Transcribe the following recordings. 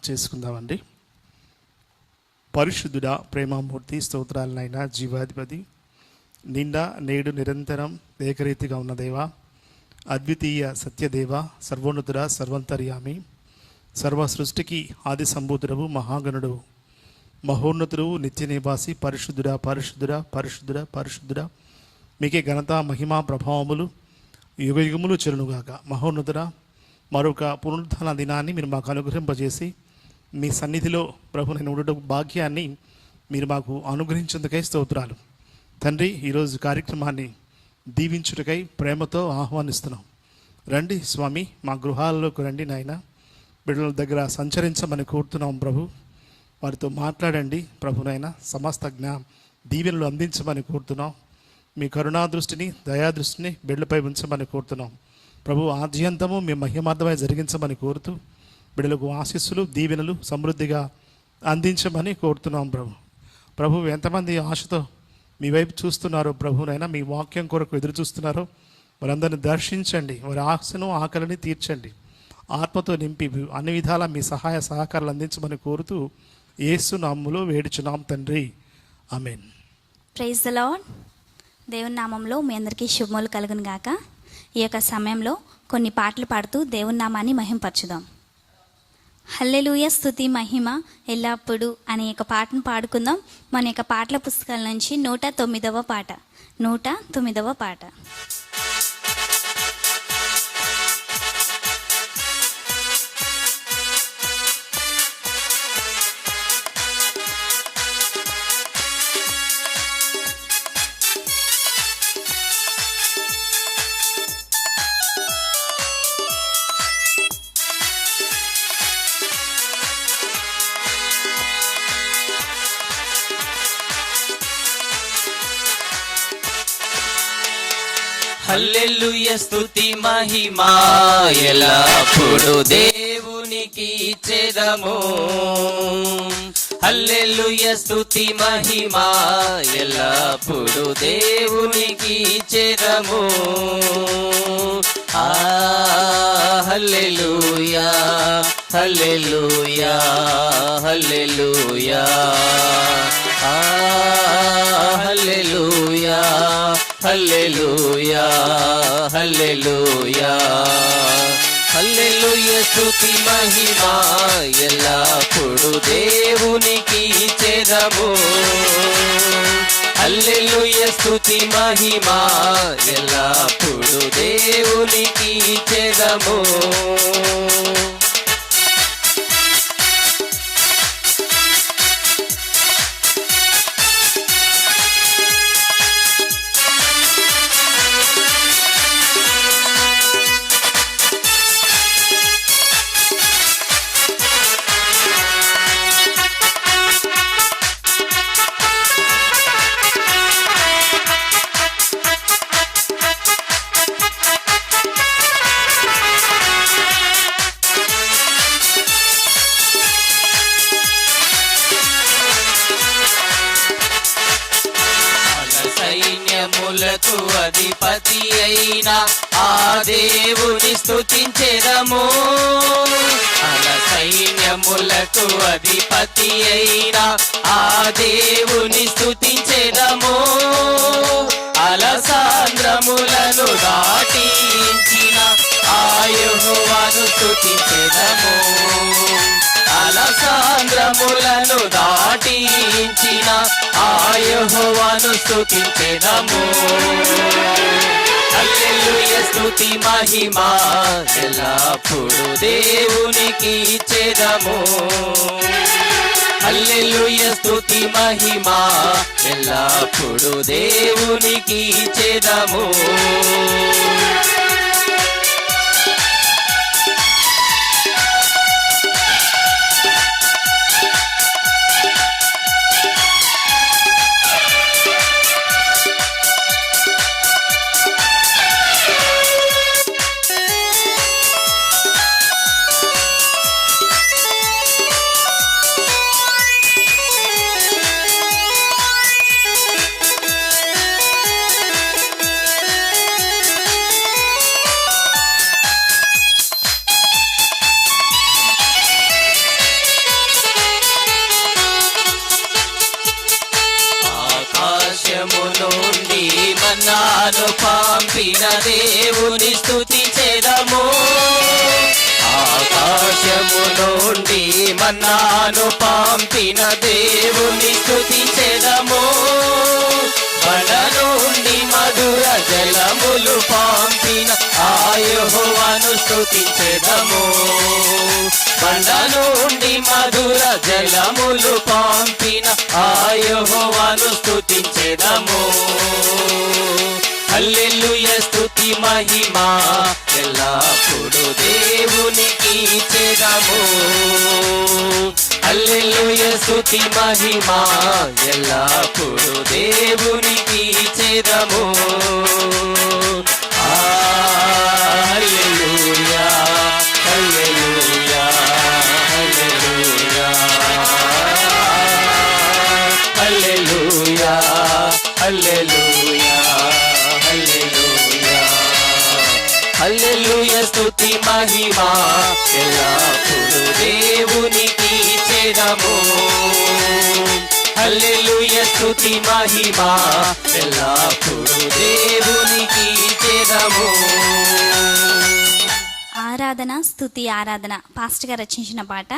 చేసుకుందామండి. పరిశుద్ధుడా, ప్రేమామూర్తి, స్తోత్రాలనైనా జీవాధిపతి, నిండా నేడు నిరంతరం ఏకరీతిగా ఉన్న దేవ, అద్వితీయ సత్యదేవ, సర్వోన్నతుడ, సర్వంతర్యామి, సర్వ సృష్టికి ఆది సంభూతుడవు, మహాగణుడు, మహోన్నతుడు, నిత్య నివాసి, పరిశుద్ధుడా పరిశుద్ధుడా పరిశుద్ధుడా పరిశుద్ధుడా, మీకే ఘనత మహిమా ప్రభావములు యుగయుగములు చెరునుగాక. మహోన్నతుడా, మరొక పునరుద్ధరణ దినాన్ని మీరు మాకు అనుగ్రహింపజేసి మీ సన్నిధిలో ప్రభు నేను ఉండటం భాగ్యాన్ని మీరు మాకు అనుగ్రహించేందుకై స్తోత్రాలు తండ్రి. ఈరోజు కార్యక్రమాన్ని దీవించుటకై ప్రేమతో ఆహ్వానిస్తున్నాం. రండి స్వామి, మా గృహాల్లోకి రండి నాయన. బిడ్డల దగ్గర సంచరించమని కోరుతున్నాం ప్రభు. వారితో మాట్లాడండి ప్రభునైనా. సమస్త దీవెనలు అందించమని కోరుతున్నాం. మీ కరుణా దృష్టిని, దయాదృష్టిని బిడ్డలపై ఉంచమని కోరుతున్నాం ప్రభు. ఆద్యంతము మీ మహిమార్థమై జరిగించమని కోరుతూ బిడ్డలకు ఆశీస్సులు, దీవెనలు సమృద్ధిగా అందించమని కోరుతున్నాం ప్రభు. ఎంతమంది ఆశతో మీ వైపు చూస్తున్నారో ప్రభునైనా, మీ వాక్యం కొరకు ఎదురు చూస్తున్నారో వారందరిని దర్శించండి. వారి ఆశను, ఆకలిని తీర్చండి. ఆత్మతో నింపి అన్ని విధాలా మీ సహాయ సహకారాలు అందించమని కోరుతూ యేసు నామములో వేడుచున్నాం తండ్రి, ఆమేన్. Praise the lord. దేవుని నామంలో మీ అందరికీ శుభములు కలుగును గాక. ఈ యొక్క సమయంలో కొన్ని పాటలు పాడుతూ దేవుని నామాన్ని మహింపరచుదాం. హల్లెలూయా, స్తుతి మహిమ ఎల్లప్పుడు అనే ఒక పాటను పాడుకుందాం. మన యొక్క పాటల పుస్తకాల నుంచి 109వ పాట. 109వ పాట. హల్లెలూయా, స్తుతి మహిమా ఎల్లప్పుడు దేవునికి ఇచ్చెదము. హల్లెలూయా, స్తుతి మహిమా ఎల్లప్పుడు దేవునికి ఇచ్చెదము. హల్లెలూయా హల్లెలూయా హల్లెలూయా హల్లెలూయా హల్లెలూయా హల్లెలూయా హల్లెలూయా, స్తుతి మహిమా ఎల్లప్పుడు దేవునికి ఇచ్చెదము. హల్లెలూయా, స్తుతి మహిమా ఎల్లప్పుడు దేవునికి ఇచ్చెదము. సైన్యములకు అధిపతి అయిన ఆ దేవుని స్తుతించెదము. అల సైన్యములకు అధిపతి అయిన ఆ దేవుని స్తుతించెదము. అలసాంద్రములను దాటించిన ఆ యెహోవాను స్తుతించెదము. అలసాంద్రములను దాటించిన ఆ యెహోవాను స్తుతించెదము. హల్లెలూయా, స్తుతి మహిమా ఎల్లప్పుడు దేవునికి ఇచ్చెదము. హల్లెలూయా, స్తుతి మహిమా ఎల్లప్పుడు దేవునికి ఇచ్చెదము. మన్నాను పంపిన దేవుని స్తుతించెదము. ఆకాశము నుండి మన్నాను పంపిన దేవుని స్తుతించెదము. బండ నుండి మధుర జలములు పంపిన ఆ యెహోవాను స్తుతించెదము. బండ నుండి మధుర జలములు పంపిన ఆ యెహోవాను స్తుతించెదము. హల్లెలూయా స్తుతి మహిమా ఎల్లప్పుడు దేవునికి ఇచ్చెదము. హల్లెలూయా స్తుతి మహిమా ఎల్లప్పుడు దేవునికి ఇచ్చెదము. హల్లెలూయా హల్లెలూయా హల్లెలూయా హల్లెలూయా హల్లెలూయా హల్లెలూయా హల్లెలూయా స్తుతి మహిమా ఎల్లప్పుడు దేవునికి ఇచ్చెదము. హల్లెలూయా స్తుతి మహిమా ఎల్లప్పుడు దేవునికి ఇచ్చెదము. ఆరాధన స్తుతి ఆరాధన పాస్టర్ గారు రచించిన పాట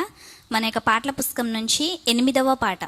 మన యొక్క పాటల పుస్తకం నుంచి 8వ పాట.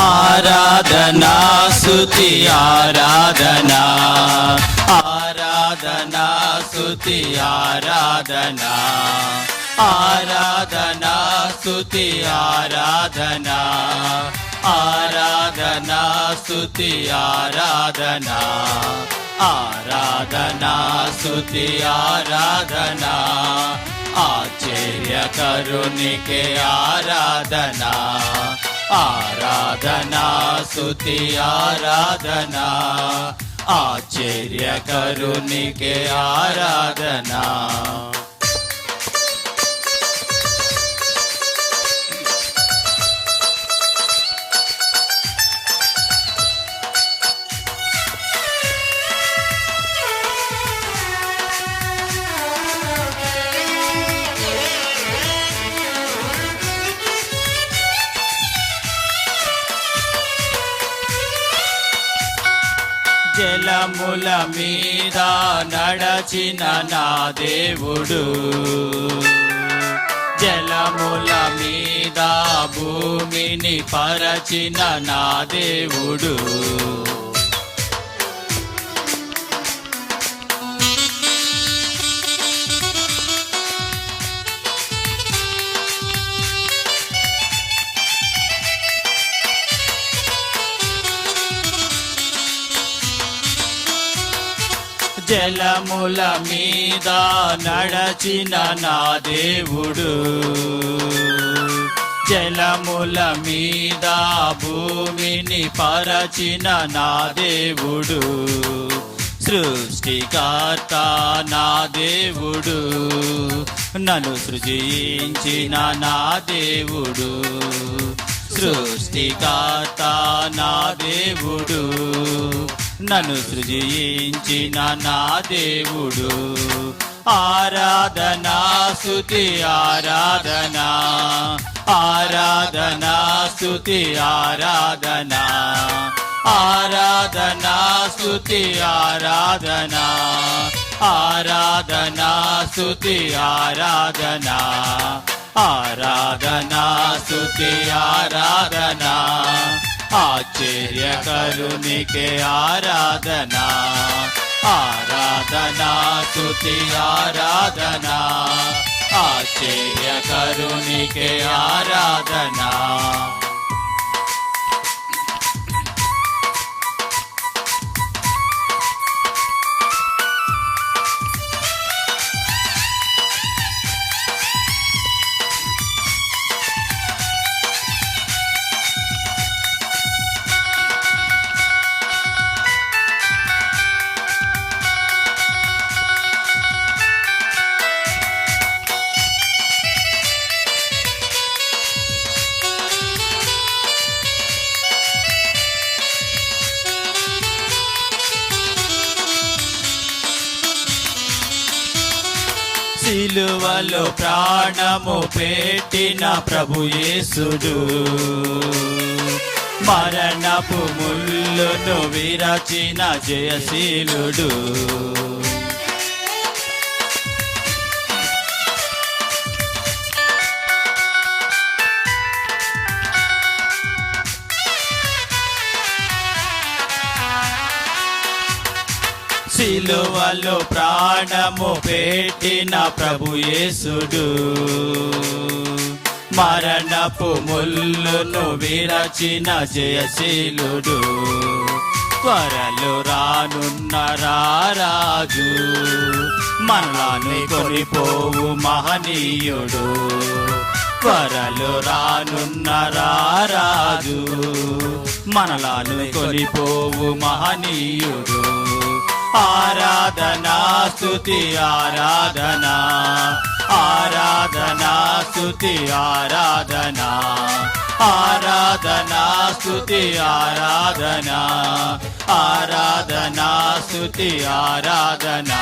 ఆరాధనా స్తుతి ఆరాధనా ఆరాధనా స్తుతి ఆరాధనా ఆరాధనా స్తుతి ఆరాధనా ఆరాధనా స్తుతి ఆరాధనా ఆరాధనా స్తుతి ఆరాధనా ఆశ్చర్యకరునికే ఆరాధనా ఆరాధనా స్తుతి ఆరాధనా ఆశ్చర్యకరునికే ఆరాధనా. జలముల మీద నడచిన నా దేవుడు జలముల మీద భూమిని పరచిన నా దేవుడు జలముల మీద నడచిన నా దేవుడు జలముల మీద భూమిని పరచిన నా దేవుడు సృష్టికర్త నా దేవుడు నన్ను సృజించిన నా దేవుడు సృష్టికర్త నా దేవుడు నన్ను సృజించిన నా దేవుడు ఆరాధనా స్తుతి ఆరాధనా ఆరాధనా స్తుతి ఆరాధనా ఆరాధనా స్తుతి ఆరాధనా ఆరాధనా స్తుతి ఆరాధనా ఆరాధనా స్తుతి ఆరాధనా ఆశ్చర్యకరునికే ఆరాధనా ఆరాధనా స్తుతి ఆరాధనా ఆశ్చర్యకరునికే ఆరాధనా. సిలువలో ప్రాణము పెట్టిన ప్రభు యేసుడు మరణపు ముల్లును విరచిన జయశీలుడు సిలువలో ప్రాణము పెట్టిన ప్రభు యేసుడు మరణపు ముల్లును విరచిన జయశీలుడు త్వరలో రానున్న రారాజు మనలాను కొనిపోవు మహనీయుడు త్వరలో రానున్న రారాజు మనలాను కొనిపోవు మహనీయుడు ఆరాధనా స్తుతి ఆరాధనా ఆరాధనా స్తుతి ఆరాధనా ఆరాధనా స్తుతి ఆరాధనా ఆరాధనా స్తుతి ఆరాధనా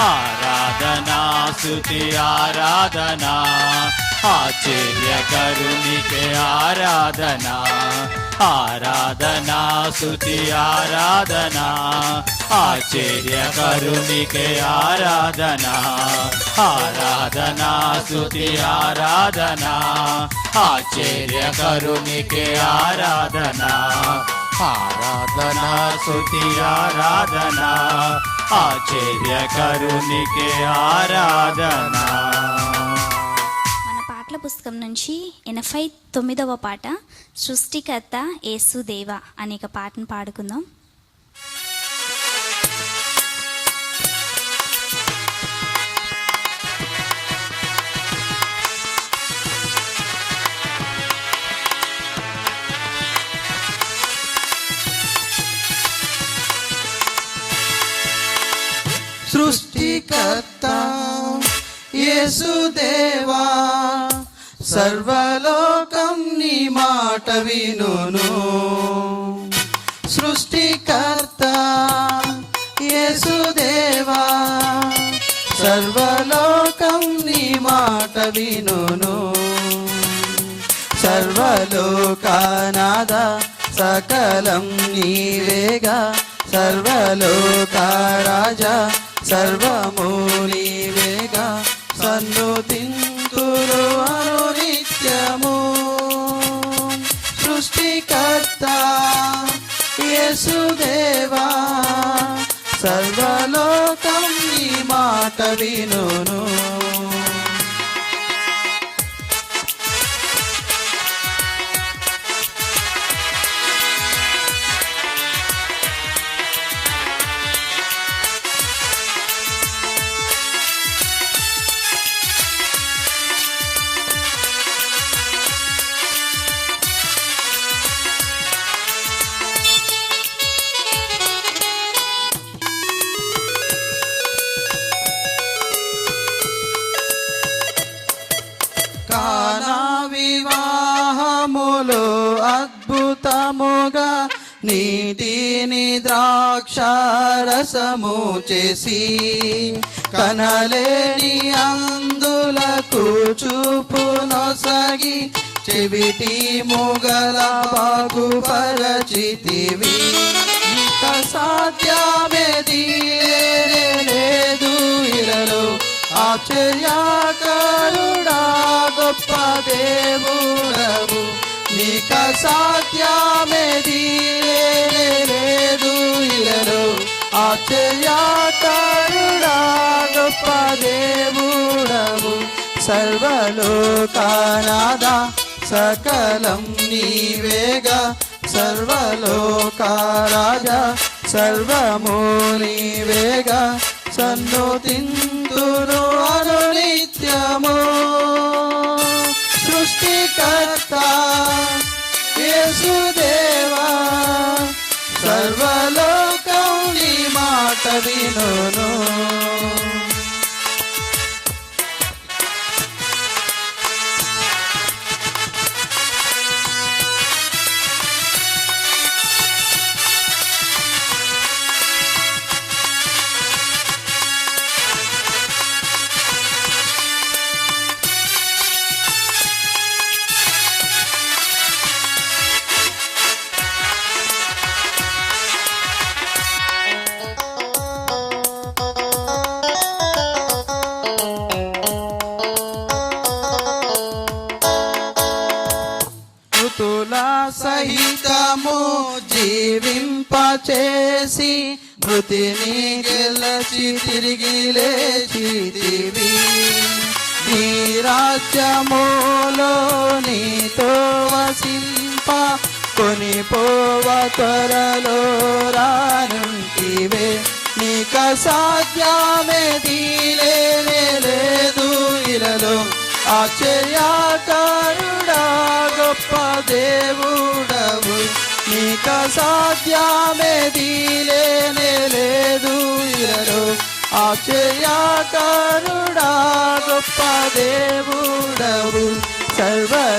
ఆరాధనా స్తుతి ఆరాధనా ఆశ్చర్యకరునికే ఆరాధనా ఆరాధనా స్తుతి ఆరాధనా ఆశ్చర్యకరునికే ఆరాధనా ఆరాధనా స్తుతి ఆరాధనా ఆశ్చర్యకరునికే ఆరాధనా ఆరాధనా స్తుతి ఆరాధనా ఆశ్చర్యకరునికే ఆరాధనా. మన పాటల పుస్తకం నుంచి 89వ పాట సృష్టికర్త యేసుదేవ అనే ఒక పాటను పాడుకుందాం. సృష్టికర్త యేసుదేవా సర్వలోకం నీ మాట వినును. సృష్టికర్త యేసుదేవా సర్వలోకం నీ మాట వినును. సర్వలోకానాద సకలం నీవేగా సర్వలోకరాజా సర్వము నీవేగా సన్నుతింతురు అనునిత్యము. సృష్టికర్త యేసుదేవా సర్వలోకం నీ మాట వినును. కానా వివాహములో అద్భుతముగా నీటిని ద్రాక్షారసము చేసి కనలేని అందులకు చూపు నొసగి చెవిటి ముగల బాగుపరచితివి. ఇక సాధ్యమేది లేదు ఇలలో ఆశ్చర్యకరుడా గొప్ప దేవుడవు. నీక సాధ్యమేది లేదు ఇలలో ఆశ్చర్యకరుడా గొప్ప దేవుడవు. సర్వలోకనాద సకలం నీవేగా సర్వలోకరాజా సర్వము నీవేగా సన్నుతింతురు అనునిత్యము. సృష్టికర్త యేసుదేవా సర్వలోకం నీ మాట వినును. సహితము జీవింపచేసి మృతిని గెలచి తిరిగి లేచితివి. నీ రాజ్యములో నీతో వసింప కొనిపోవ త్వరలో రానుంటివే. నీక సాధ్యమేది లేదు ఇలలో. ఆశ్చర్యకరుడా గొప్ప దేవుడవు. నీక సాధ్యమేది లేదు ఇలలో. ఆశ్చర్యకరుడా గొప్ప దేవుడవు. సర్వలోకనాథ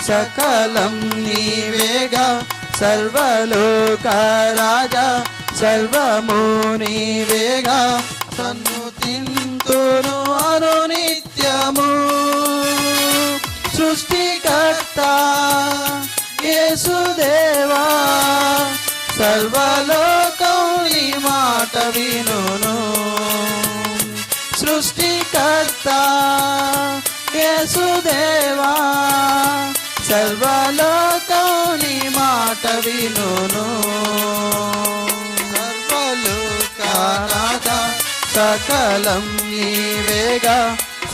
సకలం నీవేగా. సర్వలోక రాజా సర్వము నీవేగా. సన్నుతింతును అనునిత్యము సృష్టికర్త యేసుదేవా. సర్వలోకం నీ మాట వినును. సృష్టికర్త యేసుదేవా. సర్వలోకం నీ మాట వినును. సర్వలోకనాథ సకలం నీవేగా.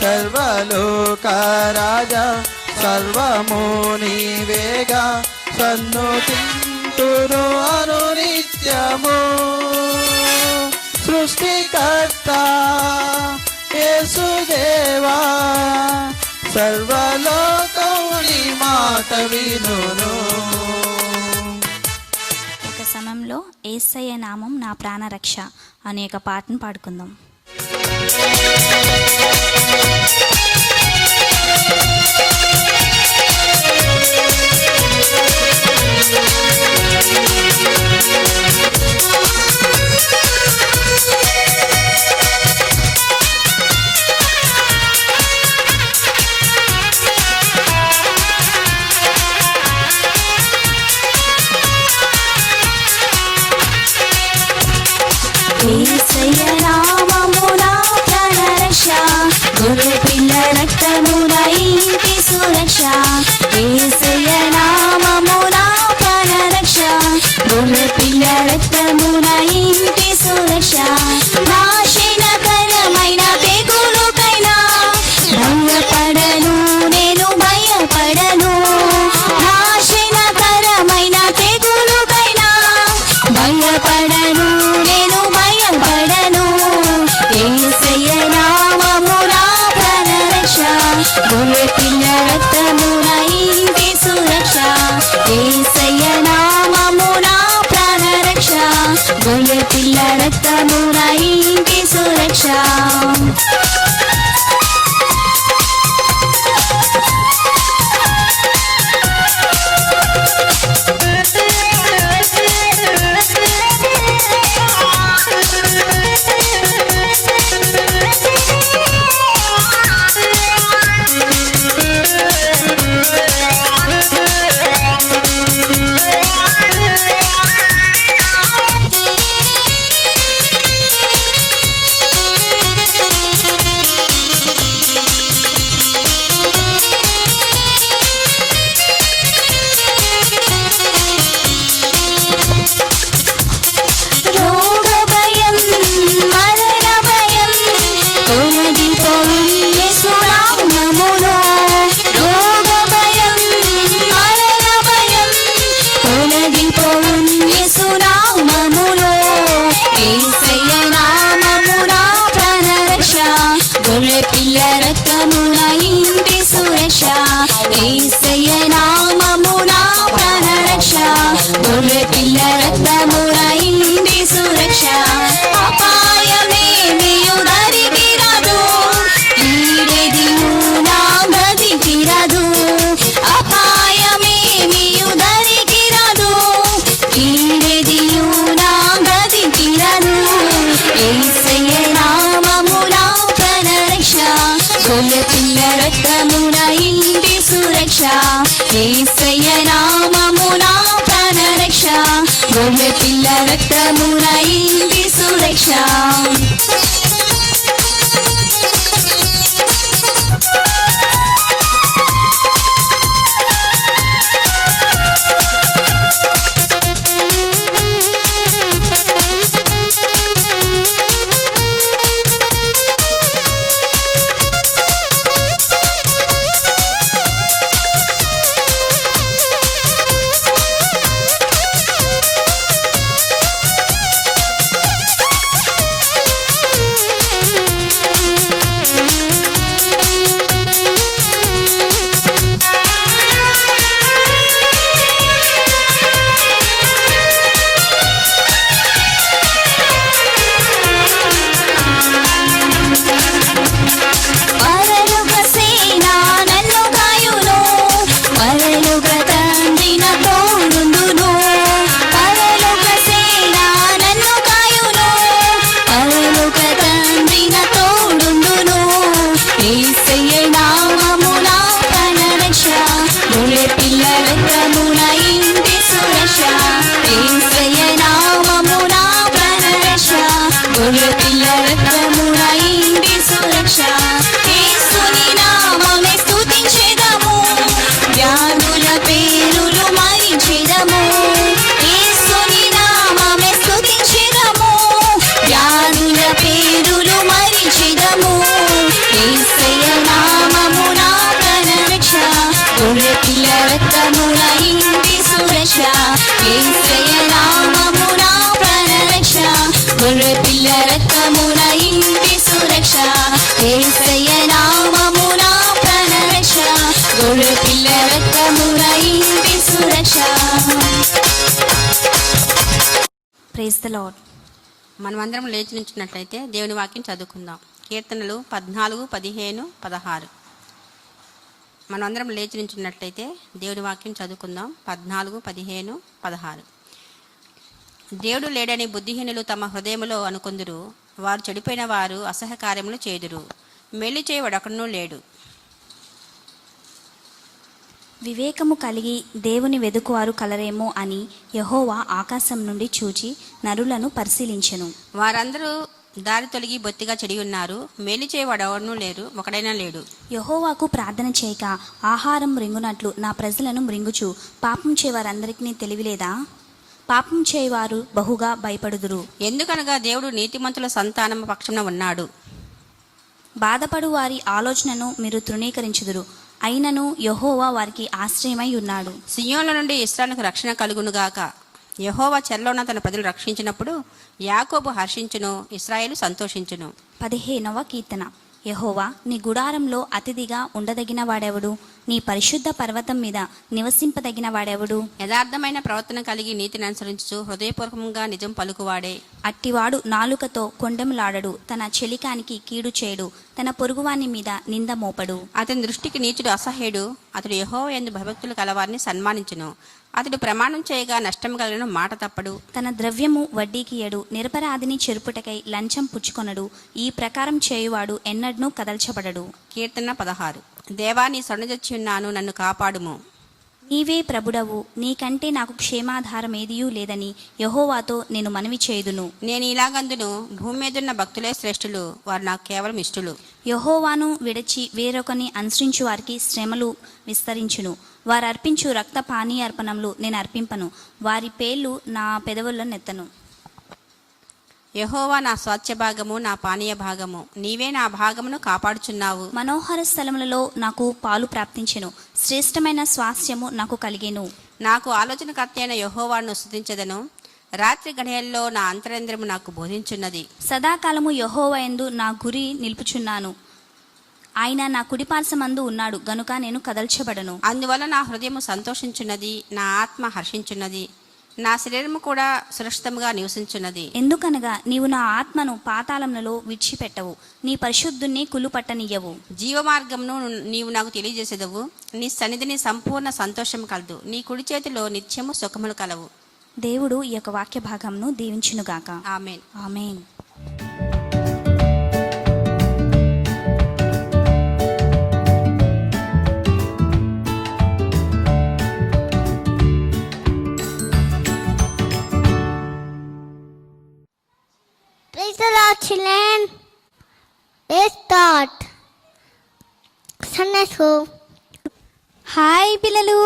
సర్వలోక రాజా సర్వము నీవేగా. సన్నుతింతును అనునిత్యము సృష్టికర్త యేసుదేవా. సర్వలోకం నీ మాట వినును. ఒక సమయంలో యేసయ్య నామం నా ప్రాణరక్ష అనే ఒక పాటను పాడుకుందాం. యేసయ్య నామము నా ప్రాణరక్ష, గొర్రె పిల్ల రక్తమున ఇంటి సురక్ష. యేసయ్య నామము నా ప్రాణరక్ష, గొర్రె పిల్ల రక్తమున ఇంటి సురక్ష. నాశనకరమైన తెగులుకైనా భయపడను, నేను భయపడను. నాశనకరమైన తెగులుకైనా భయపడను, నేను భయపడను. యేసయ్య నామము నా ప్రాణరక్ష, గొర్రె పిల్ల రక్తమున ఇంటి సురక్ష. యేసయ్య నామము నా ప్రాణరక్ష, గొర్రె పిల్ల రక్తమున ఇంటి సురక్ష. రోగ భయం, మరణ భయం తొలగిపోవు యేసు నామములో. రోగ భయం, మరణ భయం తొలగిపోవు యేసు నామములో. యేసయ్య నామము నా ప్రాణరక్ష, గొర్రె పిల్ల రక్తమున ఇంటి సురక్ష. యేసయ్య నామము నా ప్రాణరక్ష, గొర్రె పిల్ల రక్తమున ఇంటి సురక్ష. అపాయమేమియు దరికి రాదు, కీడేదియు నా గదికి రాదు. అపాయమేమియు దరికి రాదు, కీడేదియు నా గదికి రాదు. యేసయ్య నామము నా ప్రాణరక్ష, గొర్రె పిల్ల రక్తమున ఇంటి సురక్ష. యేసయ్య నామము నా ప్రాణరక్ష, గొర్రె పిల్ల రక్తమున ఇంటి సురక్ష. రక్తమున ఇంటి సురక్ష యేసయ్య నామమున ప్రాణరక్ష గొర్రెపిల్ల రక్తమున ఇంటి సురక్ష యేసయ్య నామమున ప్రాణరక్ష గొర్రెపిల్ల రక్తమున ఇంటి సురక్ష. Praise the lord. మనమందరం లేచి నుంచున్నట్లయితే దేవుని వాక్యం చదువుకుందాం. కీర్తనలు 14, 15, 16. మనమందరం లేచి నుంచున్నట్లయితే దేవుని వాక్యం చదువుకుందాం. 14, 15, 16. దేవుడు లేడని బుద్ధిహీనులు తమ హృదయములో అనుకొందురు. వారు చెడిపోయిన వారు అసహ్య కార్యములు చేదురు. మేలు చేయవాడొకడునూ లేడు. వివేకము కలిగి దేవుని వెదుకువారు కలరేమో అని యెహోవా ఆకాశం నుండి చూచి నరులను పరిశీలించెను. వారందరూ దారి తొలగి బొత్తిగా చెడి ఉన్నారు. మేలు చేయవాడెవడనూ లేరు, ఒకడైనా లేడు. యెహోవాకు ప్రార్థన చేయక ఆహారం మృంగునట్లు నా ప్రజలను మృంగుచు పాపం చేయవారందరికీ తెలివిలేదా? పాపం చేయవారు బహుగా భయపడుదురు. ఎందుకనగా దేవుడు నీతిమంతుల సంతానము పక్షమున ఉన్నాడు. బాధపడు వారి ఆలోచనను మీరు తృణీకరించుదురు. అయినను యెహోవా వారికి ఆశ్రయమై ఉన్నాడు. సియోనుల నుండి ఇశ్రాయేలుకు రక్షణ కలుగునుగాక. యెహోవా చెరలోన తన ప్రజలు రక్షించినప్పుడు యాకోబు హర్షించును, ఇశ్రాయేలు సంతోషించును. 15వ కీర్తన. యెహోవా నీ గుడారంలో అతిథిగా ఉండదగిన వాడెవడు? నీ పరిశుద్ధ పర్వతం మీద నివసింపదగిన వాడెవడు? యథార్థమైన ప్రవర్తన కలిగి నీతిని అనుసరించు హృదయపూర్వకంగా నిజం పలుకువాడే. అట్టివాడు నాలుకతో కొండెములాడడు, తన చెలికానికి కీడు చేయడు, తన పొరుగువాని మీద నింద మోపడు. అతని దృష్టికి నీచుడు అసహ్యుడు. అతడు యెహోవా యందు భయభక్తులు కలవారిని సన్మానించును. అతడు ప్రమాణం చేయగా నష్టం కలిగిన మాట తప్పడు. తన ద్రవ్యము వడ్డీకి ఇయ్యడు, నిరపరాధిని చెరుపుటకై లంచం పుచ్చుకొనడు. ఈ ప్రకారం చేయువాడు ఎన్నడూ కదల్చబడడు. కీర్తన 16. దేవా నీ సొన్నజొచ్చి ఉన్నాను, నన్ను కాపాడుము. నీవే ప్రభుడవు, నీకంటే నాకు క్షేమాధారం ఏదియూ లేదని యెహోవాతో నేను మనవి చేయుదును. నేను ఇలాగందును, భూమి మీదున్న భక్తులే శ్రేష్ఠులు, వారు నాకు కేవలం ఇష్టలు. యెహోవాను విడిచి వేరొకని అనుసరించు వారికి శ్రమలు విస్తరించును. వారు అర్పించు రక్త పానీయార్పణములు నేను అర్పింపను, వారి పేర్లు నా పెదవుల్లో నెత్తను. యెహోవా నా స్వాస్థ్య భాగము, నా పానీయ భాగము, నీవే నా భాగమును కాపాడుచున్నావు. మనోహర స్థలములలో నాకు పాలు ప్రాప్తించెను, శ్రేష్టమైన స్వాస్థ్యము నాకు కలిగెను. నాకు ఆలోచనకర్త అయిన యెహోవాను స్తుతించెదను. రాత్రి గడియల్లో నా అంతరేంద్రము నాకు బోధించున్నది. సదాకాలము యెహోవా యందు నా గురి నిలుపుచున్నాను. ఆయన నా కుడిపార్శ్వమందు ఉన్నాడు గనుక నేను కదల్చబడను. అందువల్ల నా హృదయము సంతోషించున్నది, నా ఆత్మ హర్షించున్నది, నా శరీరము కూడా సురక్షితముగా నివసించున్నది. ఎందుకనగా నీవు నా ఆత్మను పాతాళములలో విడిచిపెట్టవు, నీ పరిశుద్ధుణ్ణి కుళ్ళుపట్టనియ్యవు. జీవమార్గమును నీవు నాకు తెలియజేసేదవు. నీ సన్నిధిని సంపూర్ణ సంతోషం కలదు. నీ కుడి చేతిలో నిత్యము సుఖములు కలవు. దేవుడు ఈ యొక్క వాక్య భాగంను దీవించునుగాక. ఆమేన్. ఆమేన్. Praise the Lord, children. Let's start. Sunday school. Hi పిల్లలు,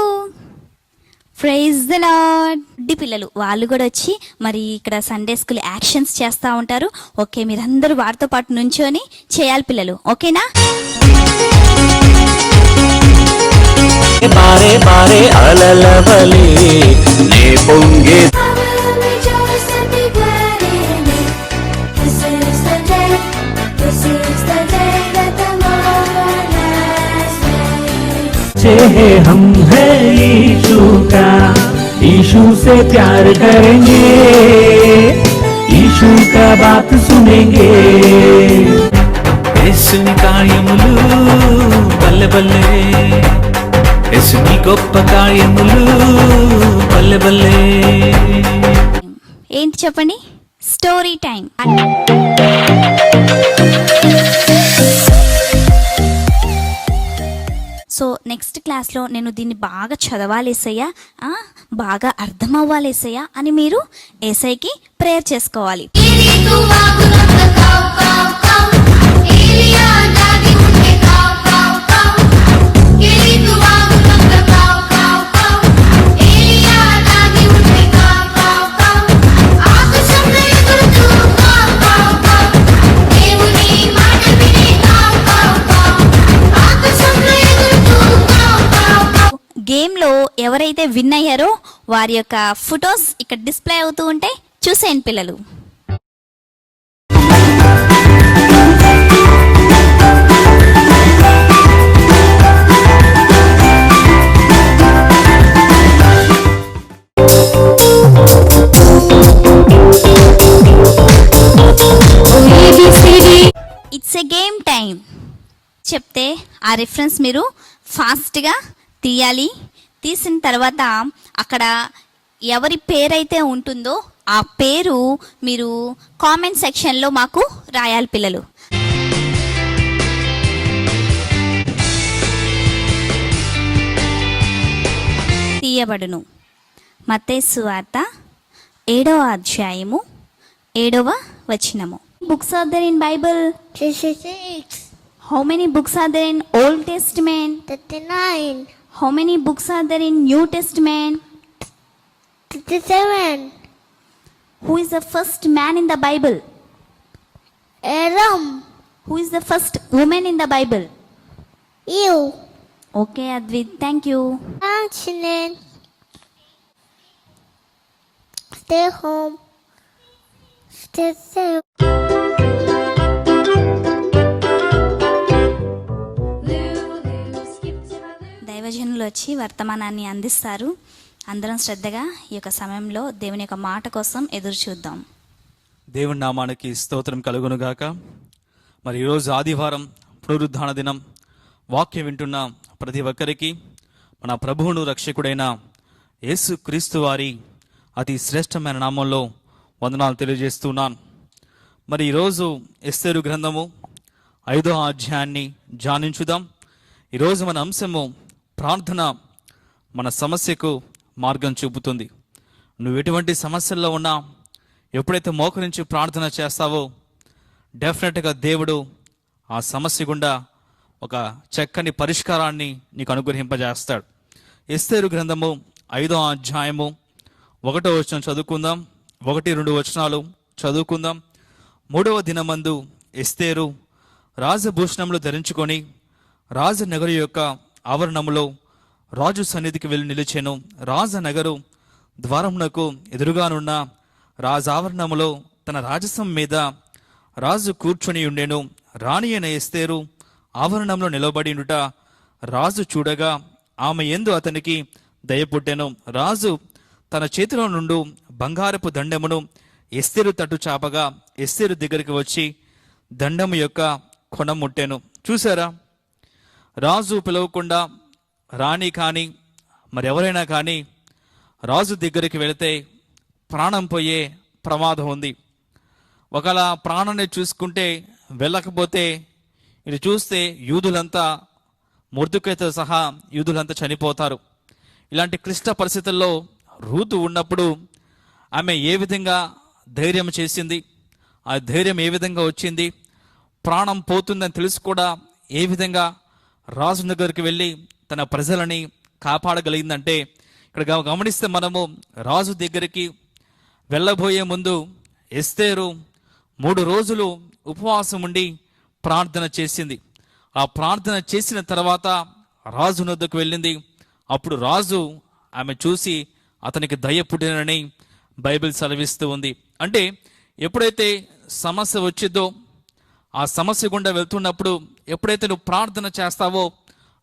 ప్రైజ్ ది లార్డ్. పిల్లలు వాళ్ళు కూడా వచ్చి మరి ఇక్కడ సండే స్కూల్ యాక్షన్స్ చేస్తూ ఉంటారు. ఓకే, మీరందరూ వారితో పాటు నుంచొని చేయాలి పిల్లలు, ఓకేనా? బారే బారే అలలవలే నే పొంగే है हम है यीशु का, यीशु से प्यार करेंगे, यीशु का बात सुनेंगे. యేసుని కార్యములు బల్లె బల్లె, యేసుని గొప్ప కార్యములు బల్లె బల్లె. ఏంటి చెప్పండి? Story time. సో నెక్స్ట్ క్లాస్లో నేను దీన్ని బాగా చదవాలి ఏసయ్యా, బాగా అర్థం అవ్వాలి ఏసయ్యా అని మీరు ఏసైకి ప్రేయర్ చేసుకోవాలి. గేమ్లో గిఫ్ట్లో ఎవరైతే విన్ అయ్యారో వారి యొక్క ఫొటోస్ ఇక్కడ డిస్ప్లే అవుతూ ఉంటే చూసేయండి పిల్లలు. ఇట్స్ ఎ గేమ్ టైం చెప్తే ఆ రిఫరెన్స్ మీరు ఫాస్ట్గా తీయాలి. తీసిన తర్వాత అక్కడ ఎవరి పేరైతే ఉంటుందో ఆ పేరు మీరు కామెంట్ సెక్షన్లో మాకు రాయాలి పిల్లలు. తీయబడును. మత్తయి సువార్త 7వ అధ్యాయము 7వ వచనము. Books are there in Bible? 36, How many books are there in Old Testament? 39, How many books are there in New Testament? 37, Who is the first man in the Bible? Adam, Who is the first woman in the Bible? you. Okay, Advit, thank you. Thanks, children. Stay home. Stay safe. దైవజనులు వచ్చి వర్తమానాన్ని అందిస్తారు. అందరం శ్రద్ధగా ఈ యొక్క సమయంలో దేవుని యొక్క మాట కోసం ఎదురు చూద్దాం. దేవుని నామానికి స్తోత్రం కలుగునుగాక. మరి ఈరోజు ఆదివారం పునరుద్ధాన దినం. వాక్యం వింటున్న ప్రతి ఒక్కరికి మన ప్రభువును రక్షకుడైన యేసు క్రీస్తు వారి అతి శ్రేష్టమైన నామంలో వందనాలు తెలియజేస్తున్నాను. మరి ఈరోజు ఎస్తేరు గ్రంథము 5వ అధ్యాయాన్ని ధ్యానించుదాం. ఈరోజు మన అంశము ప్రార్థన మన సమస్యకు మార్గం చూపుతుంది. నువ్వు ఎటువంటి సమస్యల్లో ఉన్నా ఎప్పుడైతే మోకరించి ప్రార్థన చేస్తావో డెఫినెట్గా దేవుడు ఆ సమస్య గుండా ఒక చక్కని పరిష్కారాన్ని నీకు అనుగ్రహింపజేస్తాడు. ఎస్తేరు గ్రంథము 5వ అధ్యాయము 1వ వచనం చదువుకుందాం. 1-2 వచనాలు చదువుకుందాం. 3వ దినమందు ఎస్తేరు రాజభూషణములు ధరించుకొని రాజనగరు యొక్క ఆవరణములో రాజు సన్నిధికి వెళ్ళి నిలిచెను. రాజనగరు ద్వారమునకు ఎదురుగానున్న రాజావరణములో తన రాజసం మీద రాజు కూర్చొని ఉండెను. రాణి అయిన ఎస్తేరు ఆవరణంలో నిలబడినుట రాజు చూడగా ఆమె యందు అతనికి దయపుట్టెను. రాజు తన చేతిలో నుండి బంగారపు దండమును ఎస్తేరు తట్టు చాపగా ఎస్తేరు దగ్గరికి వచ్చి దండము యొక్క కొన ముట్టెను. చూసారా, రాజు పిలవకుండా రాణి కానీ మరెవరైనా కానీ రాజు దగ్గరికి వెళితే ప్రాణం పోయే ప్రమాదం ఉంది. ఒకవేళ ప్రాణాన్ని చూసుకుంటే వెళ్ళకపోతే ఇది చూస్తే యూదులంతా మొర్దెకైతో సహా యూదులంతా చనిపోతారు. ఇలాంటి క్లిష్ట పరిస్థితుల్లో రూతు ఉన్నప్పుడు ఆమె ఏ విధంగా ధైర్యం చేసింది, ఆ ధైర్యం ఏ విధంగా వచ్చింది, ప్రాణం పోతుందని తెలుసు కూడా ఏ విధంగా రాజు దగ్గరికి వెళ్ళి తన ప్రజలని కాపాడగలిగిందంటే ఇక్కడ గమనిస్తే మనము రాజు దగ్గరికి వెళ్ళబోయే ముందు ఎస్తేరు 3 రోజులు ఉపవాసం ఉండి ప్రార్థన చేసింది. ఆ ప్రార్థన చేసిన తర్వాత రాజు వద్దకు వెళ్ళింది. అప్పుడు రాజు ఆమె చూసి అతనికి దయ పుట్టినని బైబిల్ సెలవిస్తూ ఉంది. అంటే ఎప్పుడైతే సమస్య వచ్చిందో ఆ సమస్య గుండా వెళ్తున్నప్పుడు ఎప్పుడైతే నువ్వు ప్రార్థన చేస్తావో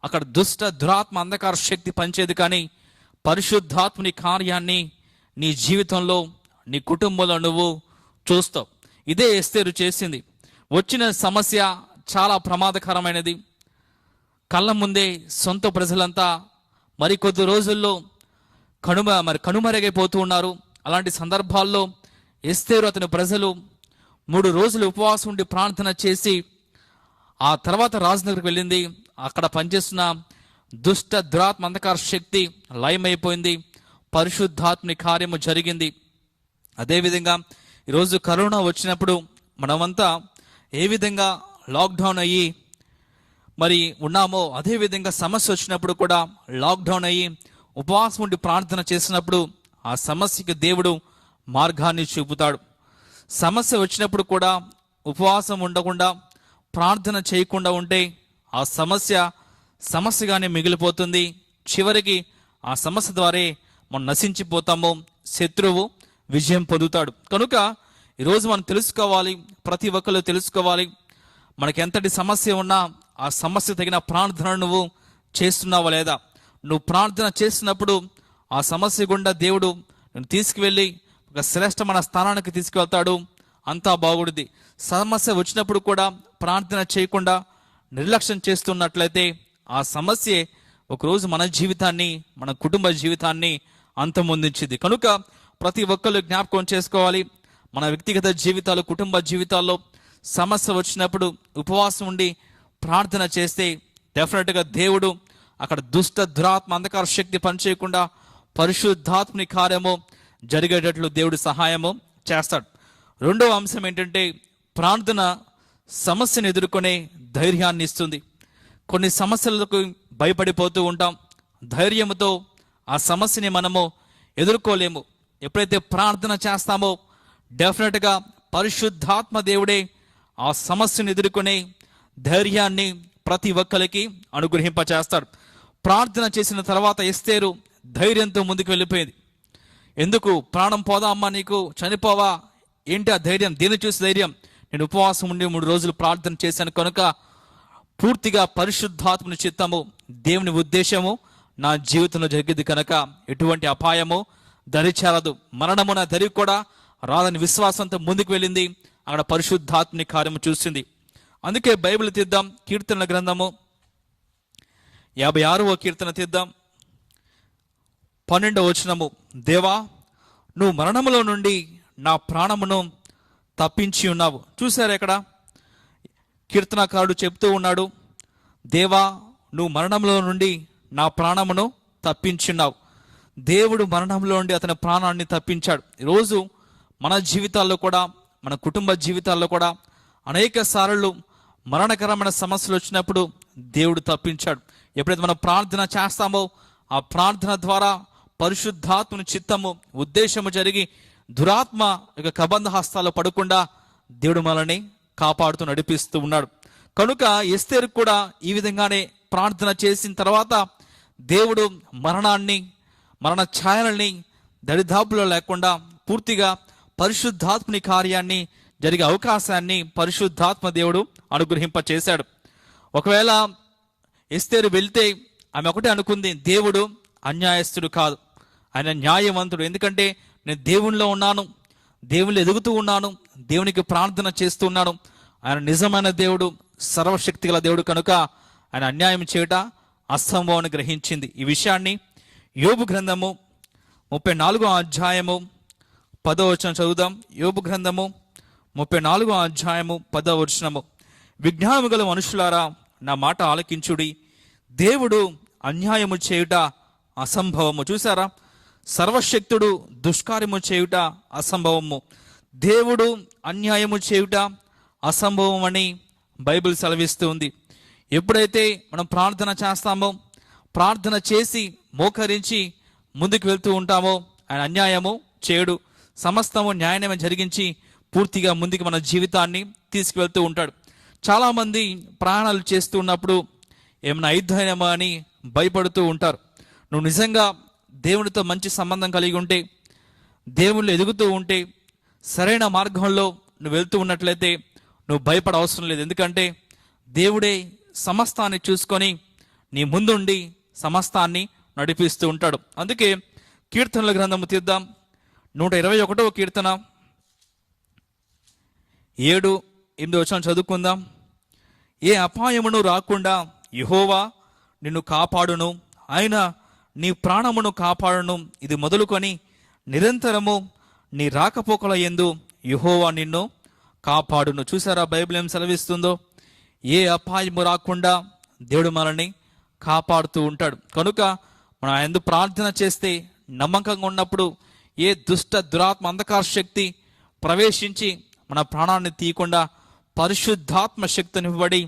అక్కడ దురాత్మ అంధకార శక్తి పనిచేది, కానీ పరిశుద్ధాత్మని కార్యాన్ని నీ జీవితంలో నీ కుటుంబంలో నువ్వు చూస్తావు. ఇదే ఎస్తేరు చేసింది. వచ్చిన సమస్య చాలా ప్రమాదకరమైనది. కళ్ళ ముందే సొంత ప్రజలంతా మరికొద్ది రోజుల్లో కనుమరుగైపోతూ ఉన్నారు. అలాంటి సందర్భాల్లో ఎస్తేరు అతని ప్రజలు 3 రోజులు ఉపవాసం ఉండి ప్రార్థన చేసి ఆ తర్వాత రాజు దగ్గరికి వెళ్ళింది. అక్కడ పనిచేస్తున్న దురాత్మ అంధకార శక్తి లయమైపోయింది. పరిశుద్ధాత్మని కార్యము జరిగింది. అదేవిధంగా ఈరోజు కరోనా వచ్చినప్పుడు మనమంతా ఏ విధంగా లాక్డౌన్ అయ్యి మరి ఉన్నామో అదేవిధంగా సమస్య వచ్చినప్పుడు కూడా లాక్డౌన్ అయ్యి ఉపవాసం ఉండి ప్రార్థన చేసినప్పుడు ఆ సమస్యకి దేవుడు మార్గాన్ని చూపుతాడు. సమస్య వచ్చినప్పుడు కూడా ఉపవాసం ఉండకుండా ప్రార్థన చేయకుండా ఉంటే ఆ సమస్యగానే మిగిలిపోతుంది. చివరికి ఆ సమస్య ద్వారా మనం నశించిపోతాము, శత్రువు విజయం పొందుతాడు. కనుక ఈరోజు మనం తెలుసుకోవాలి, ప్రతి ఒక్కరు తెలుసుకోవాలి, మనకి ఎంతటి సమస్య ఉన్నా ఆ సమస్య తగిన ప్రార్థన నువ్వు చేస్తున్నావా లేదా? నువ్వు ప్రార్థన చేసినప్పుడు ఆ సమస్య గుండా దేవుడు నేను తీసుకువెళ్ళి ఒక శ్రేష్టమైన స్థానానికి తీసుకువెళ్తాడు, అంతా బాగుంది. సమస్య వచ్చినప్పుడు కూడా ప్రార్థన చేయకుండా నిర్లక్ష్యం చేస్తున్నట్లయితే ఆ సమస్య ఒకరోజు మన జీవితాన్ని, మన కుటుంబ జీవితాన్ని అంతమొందించింది. కనుక ప్రతి ఒక్కరు జ్ఞాపకం చేసుకోవాలి, మన వ్యక్తిగత జీవితాలు, కుటుంబ జీవితాల్లో సమస్య వచ్చినప్పుడు ఉపవాసం ఉండి ప్రార్థన చేస్తే డెఫినెట్గా దేవుడు అక్కడ దుష్ట దురాత్మ అంధకార శక్తి పనిచేయకుండా పరిశుద్ధాత్మని కార్యము జరిగేటట్లు దేవుడు సహాయము చేస్తాడు. రెండవ అంశం ఏంటంటే ప్రార్థన సమస్యను ఎదుర్కొనే ధైర్యాన్ని ఇస్తుంది. కొన్ని సమస్యలకు భయపడిపోతూ ఉంటాం, ధైర్యంతో ఆ సమస్యని మనము ఎదుర్కోలేము. ఎప్పుడైతే ప్రార్థన చేస్తామో డెఫినెట్గా పరిశుద్ధాత్మ దేవుడే ఆ సమస్యను ఎదుర్కొనే ధైర్యాన్ని ప్రతి ఒక్కరికి అనుగ్రహింపచేస్తాడు. ప్రార్థన చేసిన తర్వాత ఎస్తేరు ధైర్యంతో ముందుకు వెళ్ళిపోయింది. ఎందుకు ప్రాణం పోదా అమ్మా, నీకు చనిపోవా ఏంటి ఆ ధైర్యం? దేని చూసి ధైర్యం? నేను ఉపవాసం ఉండి 3 రోజులు ప్రార్థన చేశాను కనుక పూర్తిగా పరిశుద్ధాత్మని చిత్తము, దేవుని ఉద్దేశము నా జీవితంలో జరిగింది కనుక ఎటువంటి అపాయము దరిచేరదు, మరణము నా దరి కూడా రాదని విశ్వాసంతో ముందుకు వెళ్ళింది. అక్కడ పరిశుద్ధాత్మని కార్యము చూసింది. అందుకే బైబిల్ తీద్దాం, కీర్తనల గ్రంథము 56వ కీర్తన తీద్దాం, 12వ వచనము. దేవా, నువ్వు మరణములో నుండి నా ప్రాణమును తప్పించి ఉన్నావు. చూసారు ఇక్కడ కీర్తనకారుడు చెప్తూ ఉన్నాడు, దేవా నువ్వు మరణంలో నుండి నా ప్రాణమును తప్పించున్నావు. దేవుడు మరణంలో నుండి అతని ప్రాణాన్ని తప్పించాడు. ఈరోజు మన జీవితాల్లో కూడా, మన కుటుంబ జీవితాల్లో కూడా అనేక సార్లు మరణకరమైన సమస్యలు వచ్చినప్పుడు దేవుడు తప్పించాడు. ఎప్పుడైతే మనం ప్రార్థన చేస్తామో ఆ ప్రార్థన ద్వారా పరిశుద్ధాత్మని చిత్తము, ఉద్దేశము జరిగి దురాత్మ ఇక కబంధ హస్తాల్లో పడకుండా దేవుడు మనల్ని కాపాడుతూ నడిపిస్తూ ఉన్నాడు. కనుక ఎస్తేరు కూడా ఈ విధంగానే ప్రార్థన చేసిన తర్వాత దేవుడు మరణ ఛాయలని దరిదాపులో లేకుండా పూర్తిగా పరిశుద్ధాత్మని కార్యాన్ని జరిగే అవకాశాన్ని పరిశుద్ధాత్మ దేవుడు అనుగ్రహింపచేశాడు. ఒకవేళ ఎస్తేరు వెళ్తే ఆమె ఒకటే అనుకుంది, దేవుడు అన్యాయస్తుడు కాదు, ఆయన న్యాయవంతుడు. ఎందుకంటే నేను దేవునిలో ఉన్నాను, దేవుళ్ళు ఎదుగుతూ ఉన్నాను, దేవునికి ప్రార్థన చేస్తూ ఉన్నాను. ఆయన నిజమైన దేవుడు, సర్వశక్తి గల దేవుడు కనుక ఆయన అన్యాయం చేయట అసంభవం గ్రహించింది. ఈ విషయాన్ని యోబు గ్రంథము 34వ అధ్యాయము 10వ వచనం చదువుదాం. యోబు గ్రంథము 34వ అధ్యాయము 10వ వచనము. విజ్ఞానము గల మనుషులారా నా మాట ఆలకించుడి, దేవుడు అన్యాయము చేయుట అసంభవము. చూసారా, సర్వశక్తుడు దుష్కార్యము చేయుట అసంభవము, దేవుడు అన్యాయము చేయుట అసంభవం అని బైబిల్ సెలవిస్తుంది. ఎప్పుడైతే మనం ప్రార్థన చేస్తామో, ప్రార్థన చేసి మోకరించి ముందుకు వెళ్తూ ఉంటామో ఆయన అన్యాయము చేయడు, సమస్తము న్యాయమే జరిగించి పూర్తిగా ముందుకు మన జీవితాన్ని తీసుకువెళ్తూ ఉంటాడు. చాలామంది ప్రయాణాలు చేస్తూ ఉన్నప్పుడు ఏమైనా అయిద్దామా అని భయపడుతూ ఉంటారు. నువ్వు నిజంగా దేవునితో మంచి సంబంధం కలిగి ఉంటే, దేవుళ్ళు ఎదుగుతూ ఉంటే, సరైన మార్గంలో నువ్వు వెళ్తూ ఉన్నట్లయితే నువ్వు భయపడ అవసరం లేదు. ఎందుకంటే దేవుడే సమస్తాన్ని చూసుకొని నీ ముందుండి సమస్తాన్ని నడిపిస్తూ ఉంటాడు. అందుకే కీర్తనల గ్రంథము తీద్దాం, 121వ కీర్తన 7-8 వచనం చదువుకుందాం. ఏ అపాయమును రాకుండా యెహోవా నిన్ను కాపాడును, ఆయన నీ ప్రాణమును కాపాడును. ఇది మొదలుకొని నిరంతరము నీ రాకపోకల యందు యెహోవా నిన్ను కాపాడును. చూసారా బైబిల్ ఏం సెలవిస్తుందో? ఏ అపాయము రాకుండా దేవుడు మనల్ని కాపాడుతూ ఉంటాడు. కనుక మనం ఆయన ప్రార్థన చేస్తే, నమ్మకంగా ఉన్నప్పుడు ఏ దుష్ట దురాత్మ అంధకార శక్తి ప్రవేశించి మన ప్రాణాన్ని తీయకుండా పరిశుద్ధాత్మ శక్తినివ్వబడి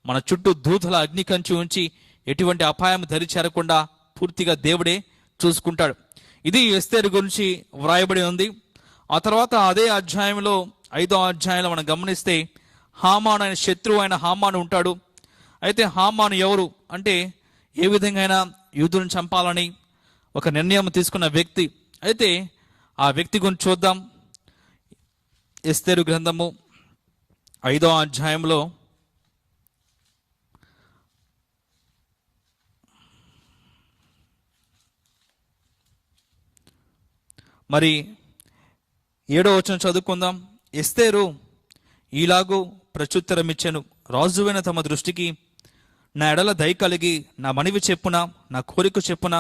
మన చుట్టూ దూతల అగ్ని కంచి ఉంచి ఎటువంటి అపాయం దరిచేరకుండా పూర్తిగా దేవుడే చూసుకుంటాడు. ఇది ఎస్తేరు గురించి వ్రాయబడి ఉంది. ఆ తర్వాత అదే అధ్యాయంలో 5వ అధ్యాయంలో మనం గమనిస్తే హామాను అనే శత్రువు అయిన హామాను ఉంటాడు. అయితే హామాను ఎవరు అంటే, ఏ విధంగా యూదులను చంపాలని ఒక నిర్ణయం తీసుకున్న వ్యక్తి. అయితే ఆ వ్యక్తి గురించి చూద్దాం. ఎస్తేరు గ్రంథము 5వ అధ్యాయంలో మరి 7వ వచనం చదువుకుందాం. ఎస్తేరు ఈలాగు ప్రత్యుత్తరం ఇచ్చెను, రాజువైన తమ దృష్టికి నా ఎడల దయ కలిగి నా మనవి చెప్పున నా కోరిక చెప్పున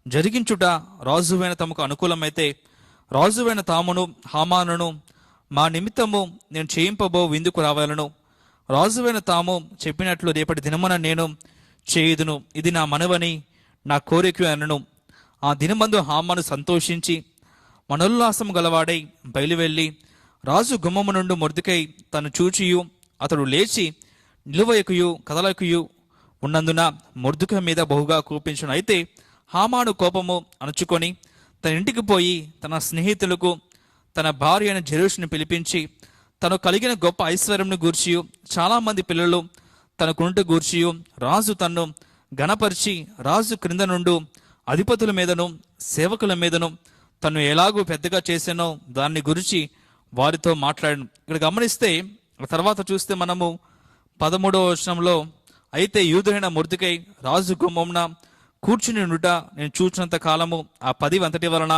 జరిగించుట రాజువైన తమకు అనుకూలమైతే రాజువైన తామును హామానును మా నిమిత్తము నేను చేయింపబో విందుకు రావాలను. రాజువైన తాము చెప్పినట్లు రేపటి దినమున నేను చేయుదును, ఇది నా మనవని నా కోరిక అనను. ఆ దినమందు హామాను సంతోషించి మనోల్లాసం గలవాడై బయలువెళ్ళి రాజు గుమ్మము నుండి మొర్దెకై తను చూచియు అతడు లేచి నిలువయకుయు కదలకయు ఉన్నందున మొర్దెకై మీద బహుగా కోపించును. అయితే హామాను కోపము అణుచుకొని తన ఇంటికి పోయి తన స్నేహితులకు తన భార్య అయిన జెరూషుని పిలిపించి తను కలిగిన గొప్ప ఐశ్వర్యంను గూర్చియు చాలామంది పిల్లలు తనకుంట గూర్చియు రాజు తన్ను గణపరిచి రాజు క్రింద నుండి అధిపతుల మీదను సేవకుల మీదను తను ఎలాగూ పెద్దగా చేసానో దాన్ని గురించి వారితో మాట్లాడాను. ఇక్కడ గమనిస్తే తర్వాత చూస్తే మనము 13వ వచనంలో, అయితే యూదుడైన మొర్దెకై రాజు గుమ్మమున కూర్చుని ఉండుట నేను చూచినంత కాలము ఆ 10 అంతటి వలన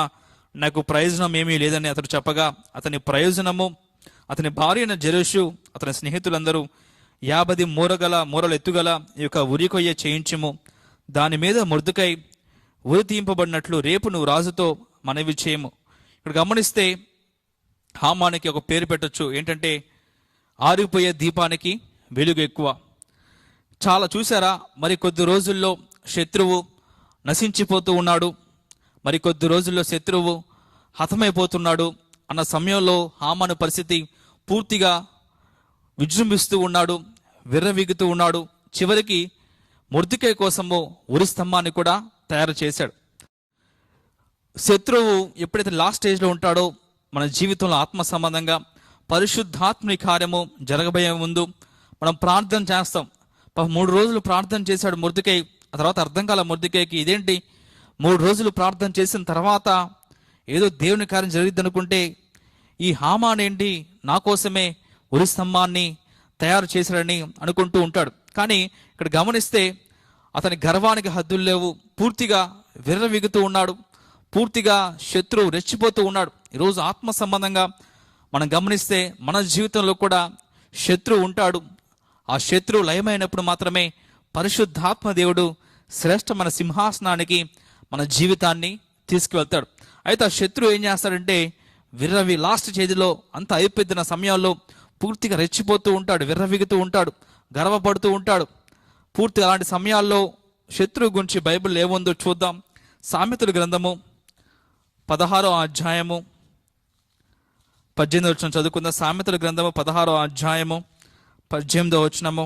నాకు ప్రయోజనం ఏమీ లేదని అతడు చెప్పగా, అతని ప్రయోజనము అతని భార్య అయిన జెరూషు అతని స్నేహితులందరూ 50 మూరలు ఎత్తుగల ఈ యొక్క ఉరికొయ్య చేయించము, దాని మీద మొర్దెకై ఉరి తీయింపబడినట్లు రేపు నువ్వు రాజుతో మనవి చేయము. ఇక్కడ గమనిస్తే హామానికి ఒక పేరు పెట్టొచ్చు, ఏంటంటే ఆరిపోయే దీపానికి వెలుగు ఎక్కువ. చాలా చూసారా, మరి కొద్ది రోజుల్లో శత్రువు నశించిపోతూ ఉన్నాడు, మరి కొద్ది రోజుల్లో శత్రువు హతమైపోతున్నాడు అన్న సమయంలో హామాను పరిస్థితి పూర్తిగా విజృంభిస్తూ ఉన్నాడు, విర్రవీగుతూ ఉన్నాడు. చివరికి మొర్దెకై కోసము ఉరి స్తంభాన్ని కూడా తయారు చేశాడు. శత్రువు ఎప్పుడైతే లాస్ట్ స్టేజ్లో ఉంటాడో మన జీవితంలో ఆత్మ సంబంధంగా పరిశుద్ధాత్మని కార్యము జరగబోయే ముందు మనం ప్రార్థన చేస్తాం. 3 రోజులు ప్రార్థన చేశాడు మొర్దెకై. ఆ తర్వాత అర్థం కాల మొర్దెకైకి, ఇదేంటి 3 రోజులు ప్రార్థన చేసిన తర్వాత ఏదో దేవుని కార్యం జరిగిద్ది అనుకుంటే ఈ హామాన్ ఏంటి నా కోసమే ఉరి స్తంభాన్ని తయారు చేశాడని అనుకుంటూ ఉంటాడు. కానీ ఇక్కడ గమనిస్తే అతని గర్వానికి హద్దులు లేవు, పూర్తిగా విర్రవీగుతూ ఉన్నాడు, పూర్తిగా శత్రువు రెచ్చిపోతూ ఉన్నాడు. ఈరోజు ఆత్మ సంబంధంగా మనం గమనిస్తే మన జీవితంలో కూడా శత్రువు ఉంటాడు. ఆ శత్రువు లయమైనప్పుడు మాత్రమే పరిశుద్ధాత్మ దేవుడు శ్రేష్టమైన సింహాసనానికి మన జీవితాన్ని తీసుకువెళ్తాడు. అయితే ఆ శత్రువు ఏం చేస్తాడంటే లాస్ట్ చేతిలో అంత అయిపోతున్న సమయాల్లో పూర్తిగా రెచ్చిపోతూ ఉంటాడు, విర్రవీగుతూ ఉంటాడు, గర్వపడుతూ ఉంటాడు. పూర్తి అలాంటి సమయాల్లో శత్రువు గురించి బైబిల్ ఏముందో చూద్దాం. సామెతల గ్రంథము 16వ అధ్యాయము 18వ వచనం చదువుకుందాం. సామెతల గ్రంథము 16వ అధ్యాయము 18వ వచనము.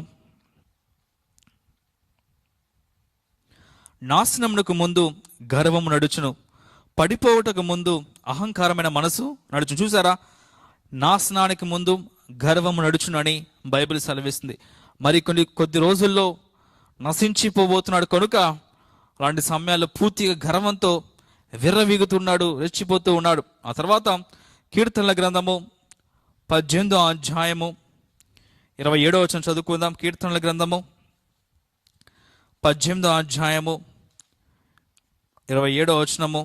నాశనమునకు ముందు గర్వము నడుచును, పడిపోవుటకు ముందు అహంకారమైన మనసు నడుచును. చూసారా, నాశనానికి ముందు గర్వము నడుచును అని బైబిల్ సెలవిస్తుంది. మరి కొద్ది రోజుల్లో నశించిపోబోతున్నాడు కనుక అలాంటి సమయాల్లో పూర్తిగా గర్వంతో విర్రవీగుతున్నాడు, రెచ్చిపోతూ ఉన్నాడు. ఆ తర్వాత కీర్తనల గ్రంథము 18వ అధ్యాయము 27వ వచనం చదువుకుందాం. కీర్తనల గ్రంథము 18వ అధ్యాయము 27వ వచనము.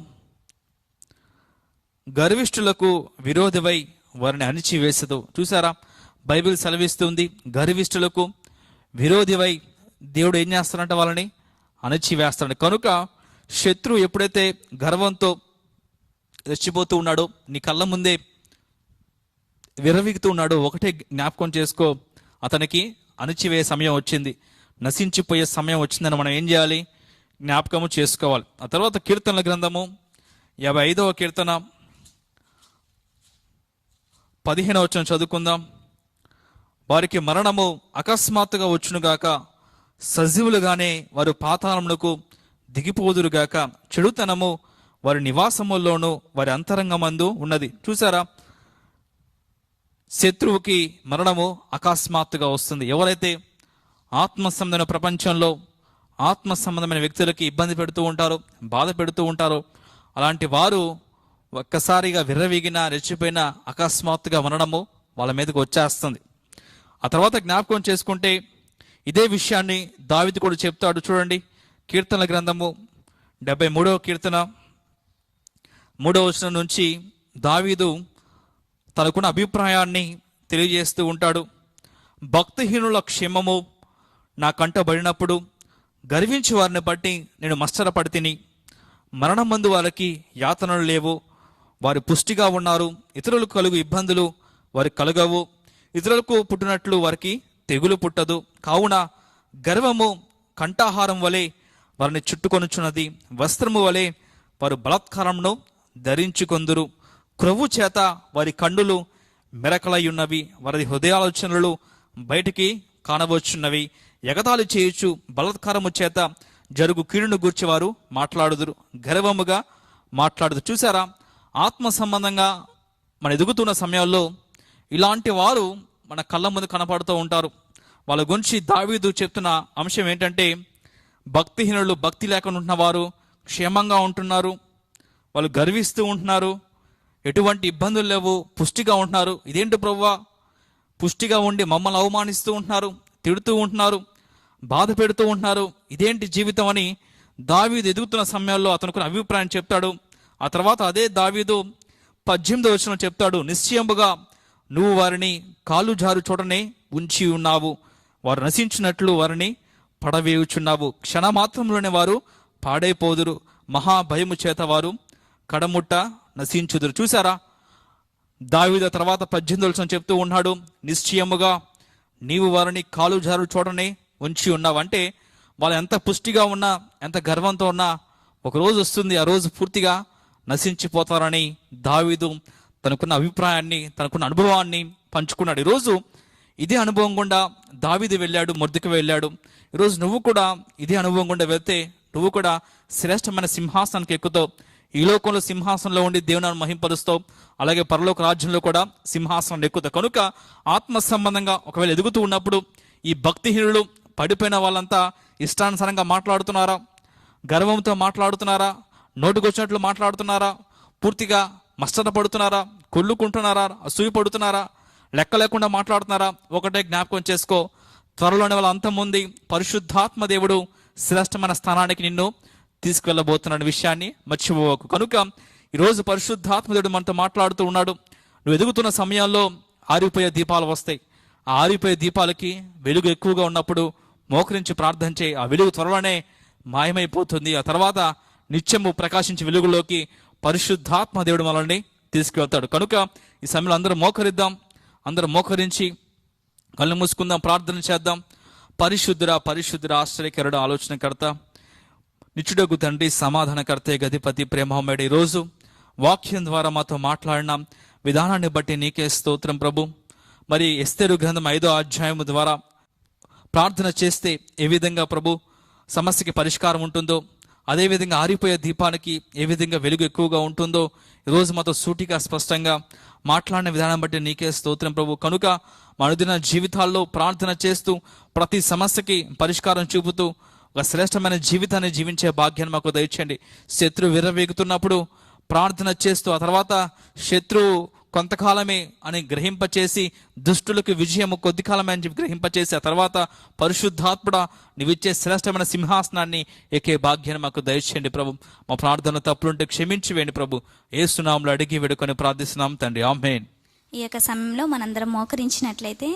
గర్విష్ఠులకు విరోధివై వారిని అణిచివేసదు. చూసారా, బైబిల్ సెలవిస్తుంది గర్విష్ఠులకు విరోధివై దేవుడు ఏం చేస్తాడంటే వాళ్ళని అణిచివేస్తాడు. కనుక శత్రువు ఎప్పుడైతే గర్వంతో రెచ్చిపోతూ ఉన్నాడో, నీ కళ్ళ ముందే విర్రవీగుతూ ఉన్నాడో, ఒకటే జ్ఞాపకం చేసుకో, అతనికి అణిచివేయ సమయం వచ్చింది, నశించిపోయే సమయం వచ్చిందని మనం ఏం చేయాలి, జ్ఞాపకము చేసుకోవాలి. ఆ తర్వాత కీర్తనల గ్రంథము 55వ కీర్తన 15వ వచనం చదువుకుందాం. వారికి మరణము అకస్మాత్తుగా వచ్చునుగాక, సజీవులుగానే వారు పాతాళమునకు దిగిపోదురుగాక, చెడుతనము వారి నివాసముల్లోనూ వారి అంతరంగమందు ఉన్నది. చూసారా, శత్రువుకి మరణము అకస్మాత్తుగా వస్తుంది. ఎవరైతే ఆత్మ సంబంధమైన ప్రపంచంలో ఆత్మ సంబంధమైన వ్యక్తులకి ఇబ్బంది పెడుతూ ఉంటారు, బాధ పెడుతూ ఉంటారు. అలాంటి వారు ఒక్కసారిగా విర్రవీగిన, రెచ్చిపోయిన, అకస్మాత్తుగా మరణము వాళ్ళ మీదకి వచ్చేస్తుంది. ఆ తర్వాత జ్ఞాపకం చేసుకుంటే ఇదే విషయాన్ని దావీదు కూడా చెప్తాడు. చూడండి, కీర్తనల గ్రంథము 73వ కీర్తన 3వ వచనం నుంచి దావీదు తనకున్న అభిప్రాయాన్ని తెలియజేస్తూ ఉంటాడు. భక్తిహీనుల క్షేమము నా కంటబడినప్పుడు గర్వించి వారిని బట్టి నేను మత్సరపడి తిని. మరణమందు వారికి యాతనలు లేవు, వారు పుష్టిగా ఉన్నారు. ఇతరులకు కలుగు ఇబ్బందులు వారికి కలుగవు, ఇతరులకు పుట్టినట్లు వారికి తెగులు పుట్టదు. కావున గర్వము కంఠాహారం వలె వారిని చుట్టుకొనుచున్నది, వస్త్రము వలె వారు బలాత్కారమును ధరించుకొందురు. క్రొవ్వు చేత వారి కన్నులు మెరకలయ్యున్నవి, వారి హృదయాలోచనలు బయటికి కానవచ్చున్నవి. ఎగతాళి చేయుచు బలాత్కారము చేత జరుగు కీడును గూర్చి వారు మాట్లాడుదురు, గర్వముగా మాట్లాడుదురు. చూసారా, ఆత్మ సంబంధంగా మన ఎదుగుతున్న సమయంలో ఇలాంటి వారు మన కళ్ళ ముందు కనపడుతూ ఉంటారు. వాళ్ళ గురించి దావీదు చెప్తున్న అంశం ఏంటంటే, భక్తిహీనులు, భక్తి లేకుండా ఉంటున్న వారు క్షేమంగా ఉంటున్నారు, వాళ్ళు గర్విస్తూ ఉంటున్నారు, ఎటువంటి ఇబ్బందులు లేవు, పుష్టిగా ఉంటున్నారు. ఇదేంటి ప్రభువా, పుష్టిగా ఉండి మమ్మల్ని అవమానిస్తూ ఉంటున్నారు, తిడుతూ ఉంటున్నారు, బాధ పెడుతూ ఉంటున్నారు, ఇదేంటి జీవితం అని దావీదు ఎదుగుతున్న సమయంలో అతనికి అభిప్రాయం చెప్తాడు. ఆ తర్వాత అదే దావీదు 18వ వచనం చెప్తాడు, నిశ్చయముగా నువ్వు వారిని కాలు జారు చూడనే ఉంచి ఉన్నావు, వారు నశించినట్లు వారిని పడవేయుచున్నావు. క్షణమాత్రంలోనే వారు పాడైపోదురు, మహాభయము చేత వారు కడముట్ట నశించుదురు. చూసారా, దావీదు తర్వాత 18వ వచనం చెప్తూ ఉన్నాడు, నిశ్చయముగా నీవు వారిని కాలు జారు చూడనే ఉంచి ఉన్నావు. అంటే వాళ్ళు ఎంత పుష్టిగా ఉన్నా, ఎంత గర్వంతో ఉన్నా, ఒక రోజు వస్తుంది, ఆ రోజు పూర్తిగా నశించిపోతారని దావీదు తనకున్న అభిప్రాయాన్ని, తనకున్న అనుభవాన్ని పంచుకున్నాడు. ఈరోజు ఇదే అనుభవం గుండా దావీదు వెళ్ళాడు, మొర్దెకై వెళ్ళాడు. ఈరోజు నువ్వు కూడా ఇదే అనుభవం గుండా వెళ్తే నువ్వు కూడా శ్రేష్టమైన సింహాసనానికి ఎక్కుతావు. ఈ లోకంలో సింహాసనంలో ఉండి దేవుని మహింపరుస్తావు, అలాగే పరలోక రాజ్యంలో కూడా సింహాసనం ఎక్కుతావు. కనుక ఆత్మ సంబంధంగా ఒకవేళ ఎదుగుతూ ఉన్నప్పుడు ఈ భక్తిహీనులు, పడిపోయిన వాళ్ళంతా ఇష్టానుసారంగా మాట్లాడుతున్నారా, గర్వంతో మాట్లాడుతున్నారా, నోటికొచ్చినట్లు మాట్లాడుతున్నారా, పూర్తిగా మస్తపడుతున్నారా, కొల్లుకుంటున్నారా, అసూయ పడుతున్నారా, లెక్క లేకుండా మాట్లాడుతున్నారా? ఒకటే జ్ఞాపకం చేసుకో, త్వరలోనే వాళ్ళ అంతం ఉంది. పరిశుద్ధాత్మ దేవుడు శ్రేష్టమైన స్థానానికి నిన్ను తీసుకువెళ్ళబోతున్న విషయాన్ని మర్చిపోవకు. కనుక ఈరోజు పరిశుద్ధాత్మ దేవుడు మనతో మాట్లాడుతూ ఉన్నాడు. నువ్వు ఎదుగుతున్న సమయంలో ఆరిపోయే దీపాలు వస్తాయి. ఆ ఆరిపోయే దీపాలకి వెలుగు ఎక్కువగా ఉన్నప్పుడు మోకరించి ప్రార్థన చేయి. ఆ వెలుగు త్వరలోనే మాయమైపోతుంది. ఆ తర్వాత నిత్యము ప్రకాశించే వెలుగులోకి పరిశుద్ధాత్మ దేవుడు మనల్ని తీసుకువెళ్తాడు. కనుక ఈ సమయంలో అందరం మోకరించి కళ్ళు మూసుకుందాం, ప్రార్థన చేద్దాం. పరిశుద్ధుర ఆశ్చర్యకరుడు, ఆలోచనకర్త, నిత్యుడగు తండ్రి, సమాధానకర్త, గతిపతి, ప్రేమమయుడు, ఈరోజు వాక్యం ద్వారా మాతో మాట్లాడిన విధానాన్ని బట్టి నీకే స్తోత్రం ప్రభు. మరి ఎస్తేరు గ్రంథం 5వ అధ్యాయం ద్వారా ప్రార్థన చేస్తే ఏ విధంగా ప్రభు సమస్యకి పరిష్కారం ఉంటుందో, అదేవిధంగా ఆరిపోయే దీపానికి ఏ విధంగా వెలుగు ఎక్కువగా ఉంటుందో ఈరోజు మాతో సూటిగా స్పష్టంగా మాట్లాడిన విధానం బట్టి నీకే స్తోత్రం ప్రభు. కనుక మా అనుదిన జీవితాల్లో ప్రార్థన చేస్తూ ప్రతి సమస్యకి పరిష్కారం చూపుతూ ఒక శ్రేష్టమైన జీవితాన్ని జీవించే భాగ్యాన్ని మాకు దయచేయండి. శత్రువు విర్రవీగుతున్నప్పుడు ప్రార్థన చేస్తూ ఆ తర్వాత శత్రువు కొంతకాలమే అని గ్రహింపచేసి, దుష్టులకు విజయము కొద్ది కాలమే అని గ్రహింపచేసి, ఆ తర్వాత పరిశుద్ధాత్ముడా నీవిచ్చే శ్రేష్టమైన సింహాసనాన్ని ఎక్కే భాగ్యాన్ని మాకు దయచేయండి ప్రభు. మా ప్రార్థన తప్పులుంటే క్షమించి వేయండి ప్రభు. యేసు నామములో అడిగి వేడుకొని ప్రార్థిస్తున్నాం తండ్రి, ఆమేన్. ఈ యొక్క సమయంలో మనందరం మోకరించినట్లయితే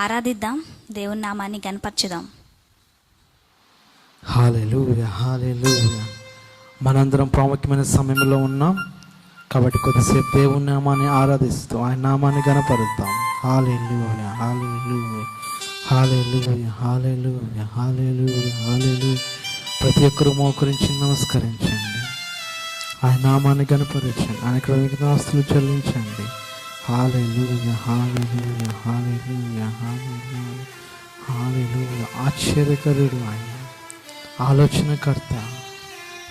ఆరాధిద్దాం, దేవుని నామాన్ని గణపరచుదాం. హల్లెలూయా, హల్లెలూయా. మనందరం ప్రాముఖ్యమైన సమయంలో ఉన్నాం కాబట్టి కొద్దిసేపు దేవుని నామాన్ని ఆరాధిస్తూ ఆయన నామాన్ని గణపరుద్దాం. హల్లెలూయా, హల్లెలూయా, హల్లెలూయా, హల్లెలూయా, హల్లెలూయా, హల్లెలూయా. ప్రతి ఒక్కరూ మోకరించి నమస్కరించండి, ఆయన నామాన్ని గణపరచండి, ఆయన కృతజ్ఞతాస్తుతులు చెల్లించండి. హల్లెలూయా, హల్లెలూయా, హల్లెలూయా, హల్లెలూయా, హల్లెలూయా. ఆశ్చర్యకరుడు ఆయన, ఆలోచనకర్త,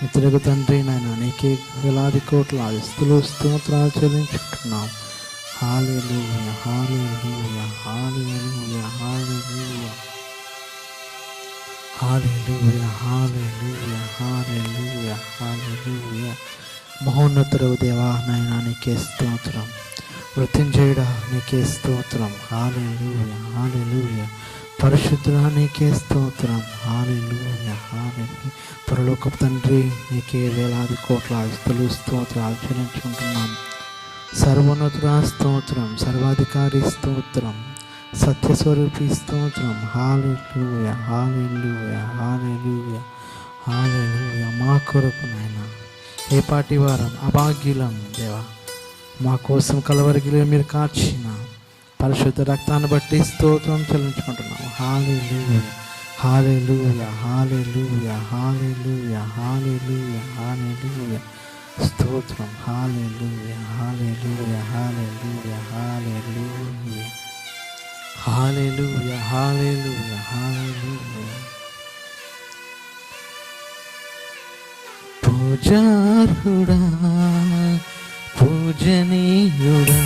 ఇతరులకు తండ్రి నాయన, నీకే వేలాది కోట్ల స్తుతులు స్తోత్రాలు చెల్లించుకుంటున్నాం. హల్లెలూయా, హల్లెలూయా, హల్లెలూయా, హల్లెలూయా, హల్లెలూయా హల్లెలూయా హల్లెలూయా హల్లెలూయా. మహోన్నతుడవు దేవా నాయనా నీకే స్తోత్రం. మృత్యుంజయుడా నీకే స్తోత్రం. హల్లెలూయా హల్లెలూయా. పరిశుద్ధుడా నీకే స్తోత్రం. హల్లెలూయా హల్లెలూయా. పరలోకపు తండ్రి నీకే వేలాది కోట్ల ఆస్తులు స్తోత్రాలు చెల్లించుకుంటున్నాం. సర్వోన్నతుడా స్తోత్రం. సర్వాధికారి స్తోత్రం. సత్యస్వరూపి స్తోత్రం. హల్లెలూయా హల్లెలూయా హల్లెలూయా హల్లెలూయా. మా కొరకు నాయనా ఏ పాటి వారం అభాగ్యులం దేవా, మా కోసం కలవరిగిలో మీరు కార్చిన పరిశుద్ధ రక్తాన్ని బట్టి స్తోత్రం చెల్లించుకుంటున్నాం. హల్లెలూయా హల్లెలూయా హల్లెలూయా హల్లెలూయా హల్లెలూయా హల్లెలూయా. స్తోత్రం. హల్లెలూయా హల్లెలూయా హల్లెలూయా హల్లెలూయా హల్లెలూయా హల్లెలూయా హల్లెలూయా. పూజార్హుడా పూజనీయుడా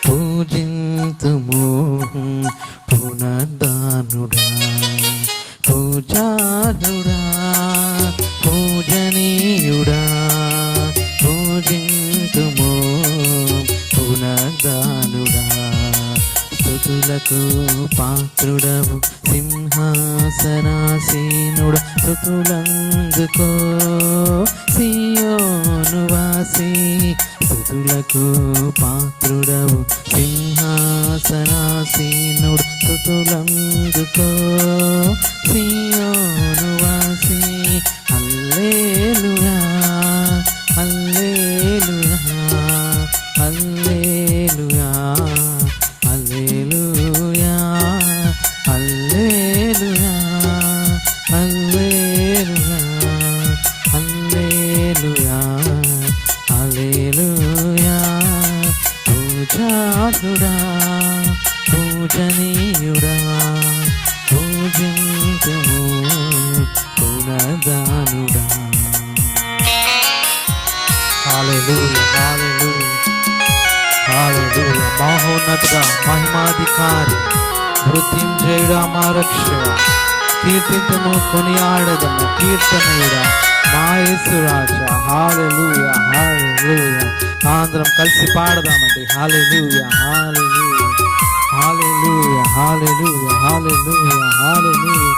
పూజింతుము పునర్దానుడా. పూజార్హుడా పూజనీయుడా పూజింతుము పునర్దానుడా. స్తుతులకు పాత్రుడవు సింహాసనాసీనుడ. స్తుతులందుకో సియోను వాసి. స్తుతులకు పాత్రుడవు సింహాసనాసీనుడ. స్తుతులందుకో సియోను వాసి. హల్లెలూయా హల్లెలూయా హల్లెలూయా హల్లెలూయా హల్లెలూయా హల్లెలూయా హల్లెలూయా హల్లెలూయా. పూజార్హుడా పూజనీయుడా పూజింతుము పునర్దానుడా. హల్లెలూయా హల్లెలూయా హల్లెలూయా. మహోన్నతుడా మహిమాధికారి మృత్యుంజయుడా మా రక్షక. కీర్తింతుము కొనియాడదము కీర్తనయుడా మా యేసురాజా. హల్లెలూయా హల్లెలూయా. అందరం కలిసి పాడదామండి. హల్లెలూయా హల్లెలూయా హల్లెలూయా హల్లెలూయా హల్లెలూయా హల్లెలూయా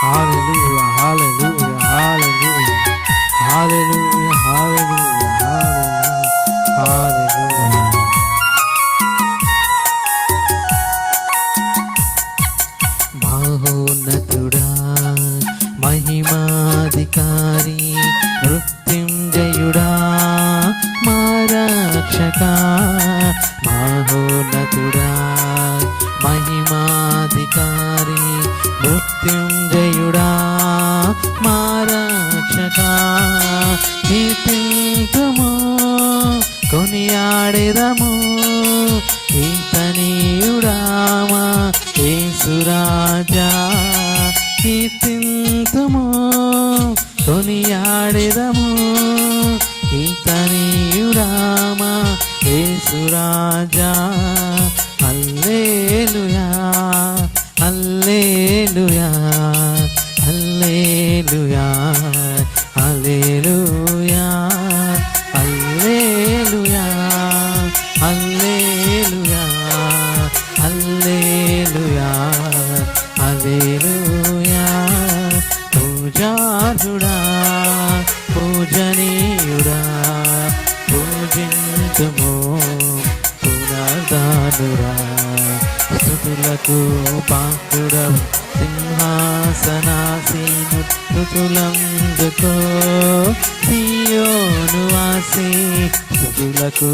హల్లెలూయా హల్లెలూయా హల్లెలూయా హల్లెలూయా హల్లెలూయా హల్లెలూయా. మహోన్నతుడా మహిమాధికారి మృత్యుంజయుడా మా రక్షక. మహోన్నతుడా మహిమాధికారి మృత్యుంజయుడా మా రక్షక. కీర్తింతుము కొనియాడెదము కీర్తనీయుడా మా యేసురాజా. కీర్తింతుము కొనియాడెదము కీర్తనీయుడా మా యేసురాజా. హల్లెలూయా హల్లెలూయా హల్లెలూయా హల్లెలూయా హల్లెలూయా హల్లెలూయా హల్లెలూయా హల్లెలూయా. పూజార్హుడా పూజనీయుడా పూజింతుము పునర్దానుడా. స్తుతులకు పాత్రుడవు సింహాసనాసీను. స్తుతులందుకో సియోను వాసి. స్తుతులకు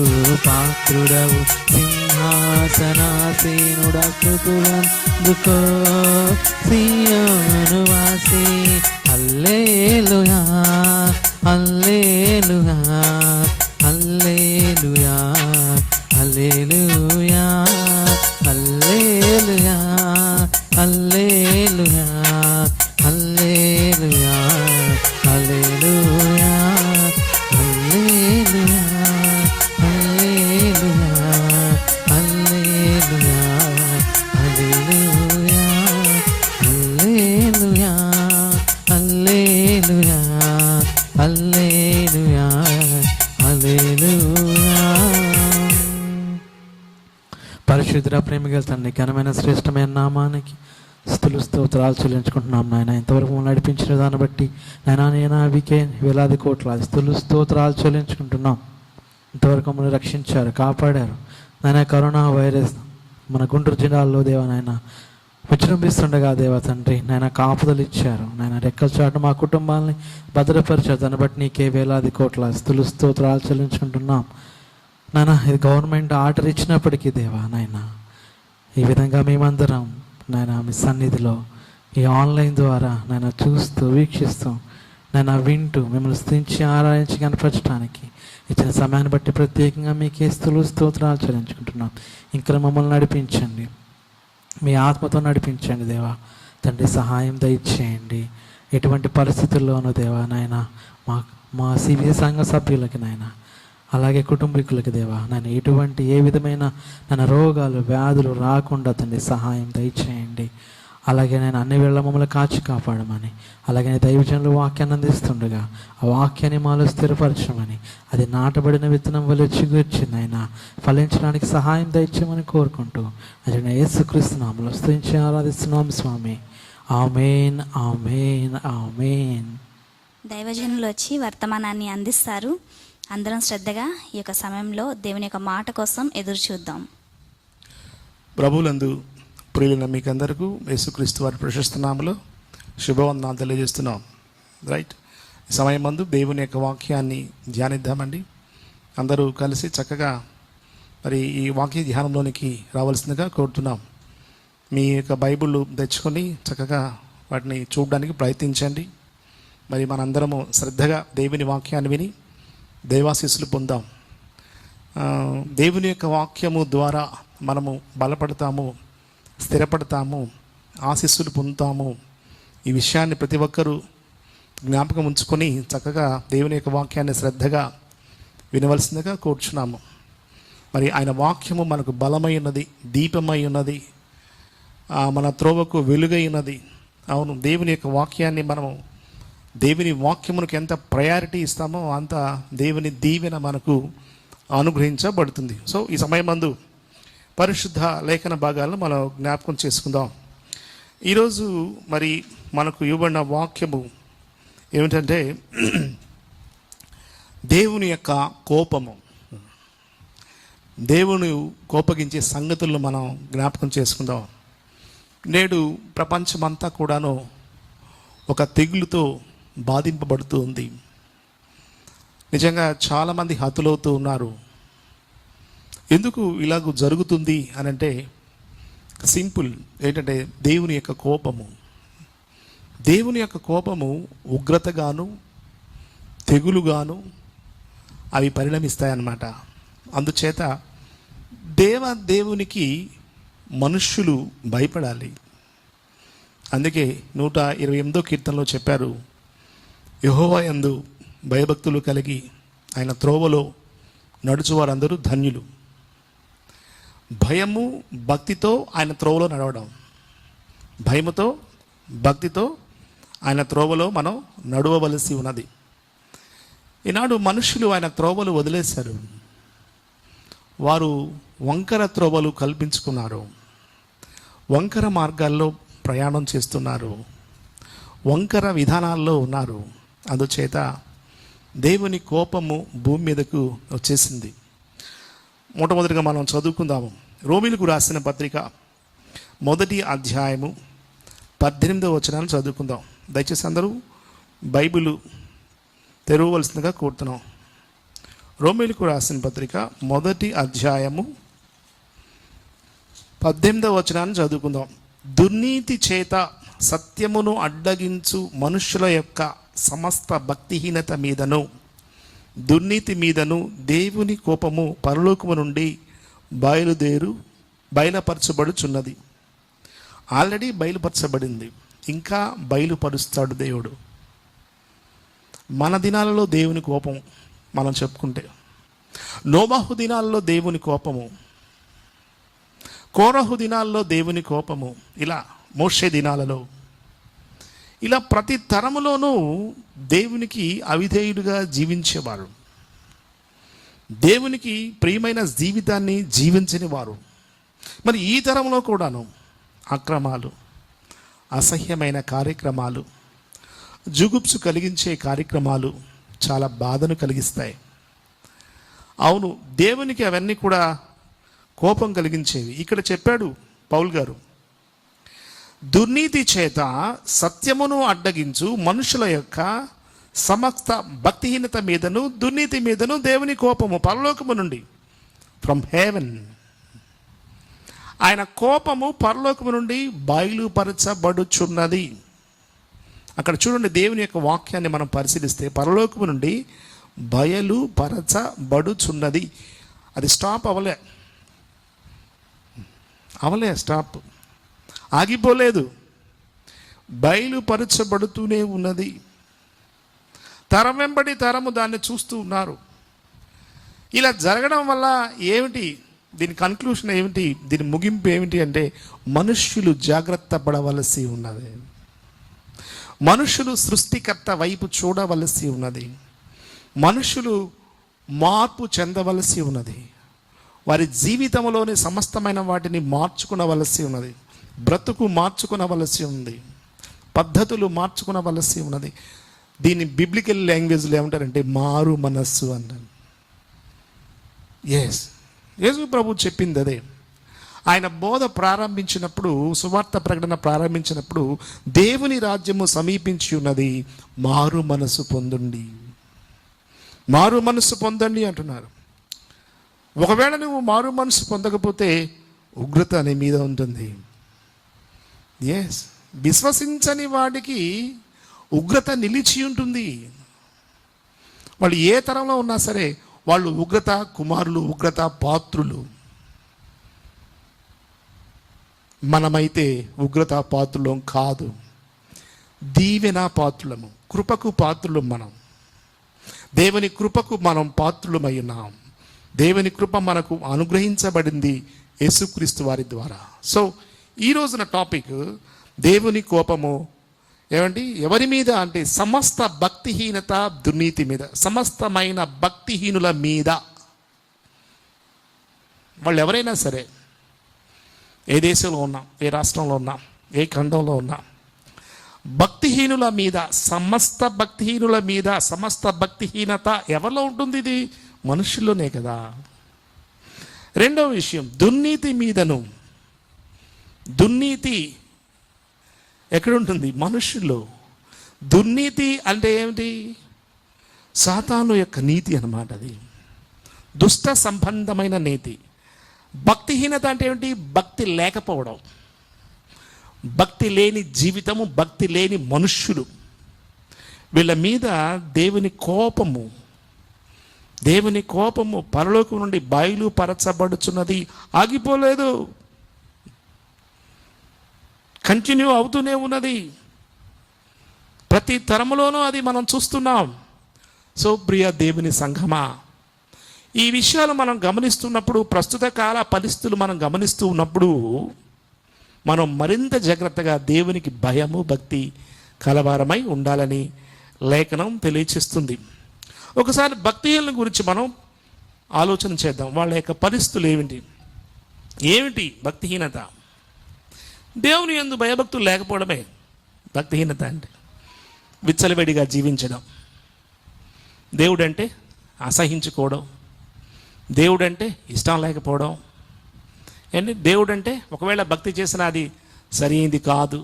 పాత్రుడవు సింహాసనాసీనుడా. స్తుతులందుకో సియోను వాసి. హల్లెలూయా హల్లెలూయా హల్లెలూయా హల్లెలూయా హల్లెలూయా హల్లెలూయా హల్లెలూయా హల్లెలూయా హల్లెలూయా హల్లెలూయా హల్లెలూయా హల్లెలూయా హల్లెలూయా పరిశుద్ధ ప్రేమిగల తండ్రి ఘనమైన శ్రేష్టమైన నామానికి స్తుతులు స్తోత్రాలు చెల్లించుకుంటున్నాం నాయన. ఇంతవరకు మమ్మల్ని నడిపించిన దాన్ని బట్టి నాయన నేను అవికే వేలాది కోట్లాది స్తుతులు స్తోత్రాలు చెల్లించుకుంటున్నాం. ఇంతవరకు మమ్మల్ని రక్షించారు, కాపాడారు నాయన. కరోనా వైరస్ మన గుంటూరు జిల్లాలో దేవా నాయన విజృంభిస్తుండగా దేవా తండ్రి నాయన కాపుదలు ఇచ్చారు నాయన. రెక్కల చాటు మా కుటుంబాలని భద్రపరిచారు. దాన్ని బట్టి నీకే వేలాది కోట్లాది స్తుతులు స్తోత్రాలు చెల్లించుకుంటున్నాం నాయన. ఇది గవర్నమెంట్ ఆర్డర్ ఇచ్చినప్పటికీ దేవా నాయన ఈ విధంగా మేమందరం నాయన మీ సన్నిధిలో ఈ ఆన్లైన్ ద్వారా నాయన చూస్తూ వీక్షిస్తూ నాయన వింటూ మిమ్మల్ని స్తుతించి ఆరాధించి కనపరచడానికి ఇచ్చిన సమయాన్ని బట్టి ప్రత్యేకంగా మీకే స్తుతులు స్తోత్రాలు చెల్లించుకుంటున్నాం. ఇంకా మమ్మల్ని నడిపించండి, మీ ఆత్మతో నడిపించండి దేవా తండ్రి. సహాయం దయచేయండి. ఎటువంటి పరిస్థితుల్లోనూ దేవా నాయన మా సిబిఐ సంఘ సభ్యులకి నాయన, అలాగే కుటుంబీకులకి దేవా నాయన ఎటువంటి ఏ విధమైన నాయన రోగాలు వ్యాధులు రాకుండా తండ్రి సహాయం దయచేయండి. అలాగే నేను అన్ని వేళ మమ్మల్ని కాచి కాపాడమని, అలాగే దైవజనులు వాక్యాన్ని అందిస్తుండగా ఆ వాక్యాన్ని మాలో స్థిరపరచమని, అది నాటబడిన విత్తనం వల్ల చిగుర్చింది ఆయన ఫలించడానికి సహాయం దయచేయమని కోరుకుంటూ అది యేసుక్రీస్తు నామములో స్తుతించి ఆరాధిస్తున్నాం స్వామి. ఆమేన్, ఆమేన్, ఆమేన్. దైవజనులు వచ్చి వర్తమానాన్ని అందిస్తారు. అందరం శ్రద్ధగా ఈ యొక్క సమయంలో దేవుని యొక్క మాట కోసం ఎదురు చూద్దాం. ప్రభువులందు ప్రియులైన మీకందరికీ యేసుక్రీస్తు వారి ప్రశస్త నామములో శుభవందనాలు తెలియజేస్తున్నాం. రైట్, ఈ సమయం మందు దేవుని యొక్క వాక్యాన్ని ధ్యానిద్దామండి. అందరూ కలిసి చక్కగా మరి ఈ వాక్య ధ్యానంలోనికి రావాల్సిందిగా కోరుతున్నాం. మీ యొక్క బైబిల్ తెచ్చుకొని చక్కగా వాటిని చూడడానికి ప్రయత్నించండి. మరి మనందరము శ్రద్ధగా దేవుని వాక్యాన్ని విని దైవాశీస్సులు పొందాం. దేవుని యొక్క వాక్యము ద్వారా మనము బలపడతాము, స్థిరపడతాము, ఆశీస్సులు పొందుతాము. ఈ విషయాన్ని ప్రతి ఒక్కరూ జ్ఞాపకం ఉంచుకొని చక్కగా దేవుని యొక్క వాక్యాన్ని శ్రద్ధగా వినవలసిందిగా కోరుచున్నాము. మరి ఆయన వాక్యము మనకు బలమై ఉన్నది, దీపమై ఉన్నది, మన త్రోవకు వెలుగై ఉన్నది. అవును, దేవుని యొక్క వాక్యాన్ని మనము దేవుని వాక్యమునకు ఎంత ప్రయారిటీ ఇస్తామో అంత దేవుని దీవెన మనకు అనుగ్రహించబడుతుంది. సో ఈ సమయమందు పరిశుద్ధ లేఖన భాగాలను మనం జ్ఞాపకం చేసుకుందాం. ఈరోజు మరి మనకు ఇవ్వబడిన వాక్యము ఏమిటంటే దేవుని యొక్క కోపము. దేవుని కోపగించే సంగతులను మనం జ్ఞాపకం చేసుకుందాం. నేడు ప్రపంచమంతా కూడాను ఒక తెగులుతో బాధింపబడుతూ ఉంది. నిజంగా చాలామంది హతులవుతూ ఉన్నారు. ఎందుకు ఇలాగ జరుగుతుంది అని అంటే సింపుల్ ఏంటంటే దేవుని యొక్క కోపము. దేవుని యొక్క కోపము ఉగ్రతగాను తెగులుగాను అవి పరిణమిస్తాయన్నమాట. అందుచేత దేవునికి మనుష్యులు భయపడాలి. అందుకే 128వ కీర్తనలో చెప్పారు, యెహోవా యందు భయభక్తులు కలిగి ఆయన త్రోవలో నడుచువారందరూ ధన్యులు. భయము భక్తితో ఆయన త్రోవలో నడవడం, భయముతో భక్తితో ఆయన త్రోవలో మనం నడవవలసి ఉన్నది. ఈనాడు మనుషులు ఆయన త్రోవలు వదిలేశారు. వారు వంకర త్రోవలు కల్పించుకున్నారు, వంకర మార్గాల్లో ప్రయాణం చేస్తున్నారు, వంకర విధానాల్లో ఉన్నారు. అందుచేత దేవుని కోపము భూమి మీదకు వచ్చేసింది. మొట్టమొదటిగా మనం చదువుకుందాము. రోమీయులకు రాసిన పత్రిక 1వ అధ్యాయము 18వ వచనాన్ని చదువుకుందాం. దయచేసి అందరూ బైబిల్ తెరవవలసిందిగా కోరుతున్నాం. రోమీయులకు రాసిన పత్రిక 1వ అధ్యాయము 18వ వచనాన్ని చదువుకుందాం. దుర్నీతి చేత సత్యమును అడ్డగించు మనుషుల యొక్క సమస్త భక్తిహీనత మీదను దుర్నీతి మీదను దేవుని కోపము పరలోకము నుండి బయలుపరచబడుచున్నది. ఆల్రెడీ బయలుపరచబడింది, ఇంకా బయలుపరుస్తాడు దేవుడు. మన దినాలలో దేవుని కోపం మనం చెప్పుకుంటే, నోబహు దినాల్లో దేవుని కోపము, కోరహు దినాల్లో దేవుని కోపము, ఇలా మోషే దినాలలో, ఇలా ప్రతి తరములోనూ దేవునికి అవిధేయుడుగా జీవించేవారు, దేవునికి ప్రియమైన జీవితాన్ని జీవించని వారు, మరి ఈ తరంలో కూడాను అక్రమాలు, అసహ్యమైన కార్యక్రమాలు, జుగుప్సు కలిగించే కార్యక్రమాలు చాలా బాధను కలిగిస్తాయి. అవును, దేవునికి అవన్నీ కూడా కోపం కలిగించేవి. ఇక్కడ చెప్పాడు పౌల్ గారు, దుర్నీతి చేత సత్యమును అడ్డగించు మనుషుల యొక్క సమస్త భక్తిహీనత మీదను దుర్నీతి మీదను దేవుని కోపము పరలోకము నుండి, ఫ్రమ్ హెవెన్, ఆయన కోపము పరలోకము నుండి బయలుపరచబడుచున్నది. అక్కడ చూడండి, దేవుని యొక్క వాక్యాన్ని మనం పరిశీలిస్తే పరలోకము నుండి బయలుపరచబడుచున్నది. అది స్టాప్ అవలే స్టాప్, ఆగిపోలేదు, బయలుపరచబడుతూనే ఉన్నది. తరం వెంబడి తరము దాన్ని చూస్తూ ఉన్నారు. ఇలా జరగడం వల్ల ఏమిటి, దీని కన్క్లూషన్ ఏమిటి, దీని ముగింపు ఏమిటి అంటే మనుష్యులు జాగ్రత్త పడవలసి ఉన్నది. మనుషులు సృష్టికర్త వైపు చూడవలసి ఉన్నది. మనుషులు మార్పు చెందవలసి ఉన్నది. వారి జీవితంలోని సమస్తమైన వాటిని మార్చుకునవలసి ఉన్నది. బ్రతుకు మార్చుకునవలసి ఉంది. పద్ధతులు మార్చుకునవలసి ఉన్నది. దీన్ని బిబ్లికల్ లాంగ్వేజ్లో ఏమంటారంటే మారు మనస్సు అంటారు. ఎస్, యేసు ప్రభు చెప్పింది అదే. ఆయన బోధ ప్రారంభించినప్పుడు, సువార్త ప్రకటన ప్రారంభించినప్పుడు, దేవుని రాజ్యము సమీపించి ఉన్నది, మారు మనసు పొందండి, మారు మనసు పొందండి అంటున్నారు. ఒకవేళ నువ్వు మారు మనసు పొందకపోతే ఉగ్రత నీ మీద ఉంటుంది. ఎస్, విశ్వసించని వాడికి ఉగ్రత నిలిచి ఉంటుంది. వాళ్ళు ఏ తరంలో ఉన్నా సరే వాళ్ళు ఉగ్రత కుమారులు, ఉగ్రత పాత్రులు. మనమైతే ఉగ్రత పాత్రులం కాదు, దీవెన పాత్రులము, కృపకు పాత్రులు. మనం దేవుని కృపకు మనం పాత్రులమై ఉన్నాం. దేవుని కృప మనకు అనుగ్రహించబడింది యేసుక్రీస్తు వారి ద్వారా. సో ఈ రోజున టాపిక్ దేవుని కోపము ఏమండి ఎవరి మీద అంటే సమస్త భక్తిహీనత దుర్నీతి మీద, సమస్తమైన భక్తిహీనుల మీద. వాళ్ళు ఎవరైనా సరే, ఏ దేశంలో ఉన్నా, ఏ రాష్ట్రంలో ఉన్నా, ఏ ఖండంలో ఉన్నా, భక్తిహీనుల మీద, సమస్త భక్తిహీనుల మీద, సమస్త భక్తిహీనత ఎవరిలో ఉంటుంది? ఇది మనుషుల్లోనే కదా. రెండవ విషయం, దుర్నీతి మీదను. దుర్నీతి ఎక్కడుంటుంది? మనుషుల్లో. దుర్నీతి అంటే ఏమిటి? సాతాను యొక్క నీతి అన్నమాట. అది దుష్ట సంబంధమైన నీతి. భక్తిహీనత అంటే ఏమిటి? భక్తి లేకపోవడం, భక్తి లేని జీవితము, భక్తి లేని మనుష్యులు. వీళ్ళ మీద దేవుని కోపము, దేవుని కోపము పరలోకం నుండి బయలుపరచబడుచున్నది. ఆగిపోలేదు, కంటిన్యూ అవుతూనే ఉన్నది. ప్రతి తరములోనూ అది మనం చూస్తున్నాం. సో ప్రియ దేవుని సంఘమా, ఈ విషయాలు మనం గమనిస్తున్నప్పుడు, ప్రస్తుత కాల పరిస్థితులు మనం గమనిస్తూ ఉన్నప్పుడు, మనం మరింత జాగ్రత్తగా దేవునికి భయము భక్తి కలవారమై ఉండాలని లేఖనం తెలియచేస్తుంది. ఒకసారి భక్తిహీనుల గురించి మనం ఆలోచన చేద్దాం. వాళ్ళ యొక్క పరిస్థితులు ఏమిటి భక్తిహీనత? దేవుని యందు భయభక్తులు లేకపోవడమే భక్తిహీనత అంటే. విచ్చలవిడిగా జీవించడం, దేవుడంటే అసహించుకోవడం, దేవుడంటే ఇష్టం లేకపోవడం, ఏంటి దేవుడంటే ఒకవేళ భక్తి చేసినా అది సరైనది కాదు,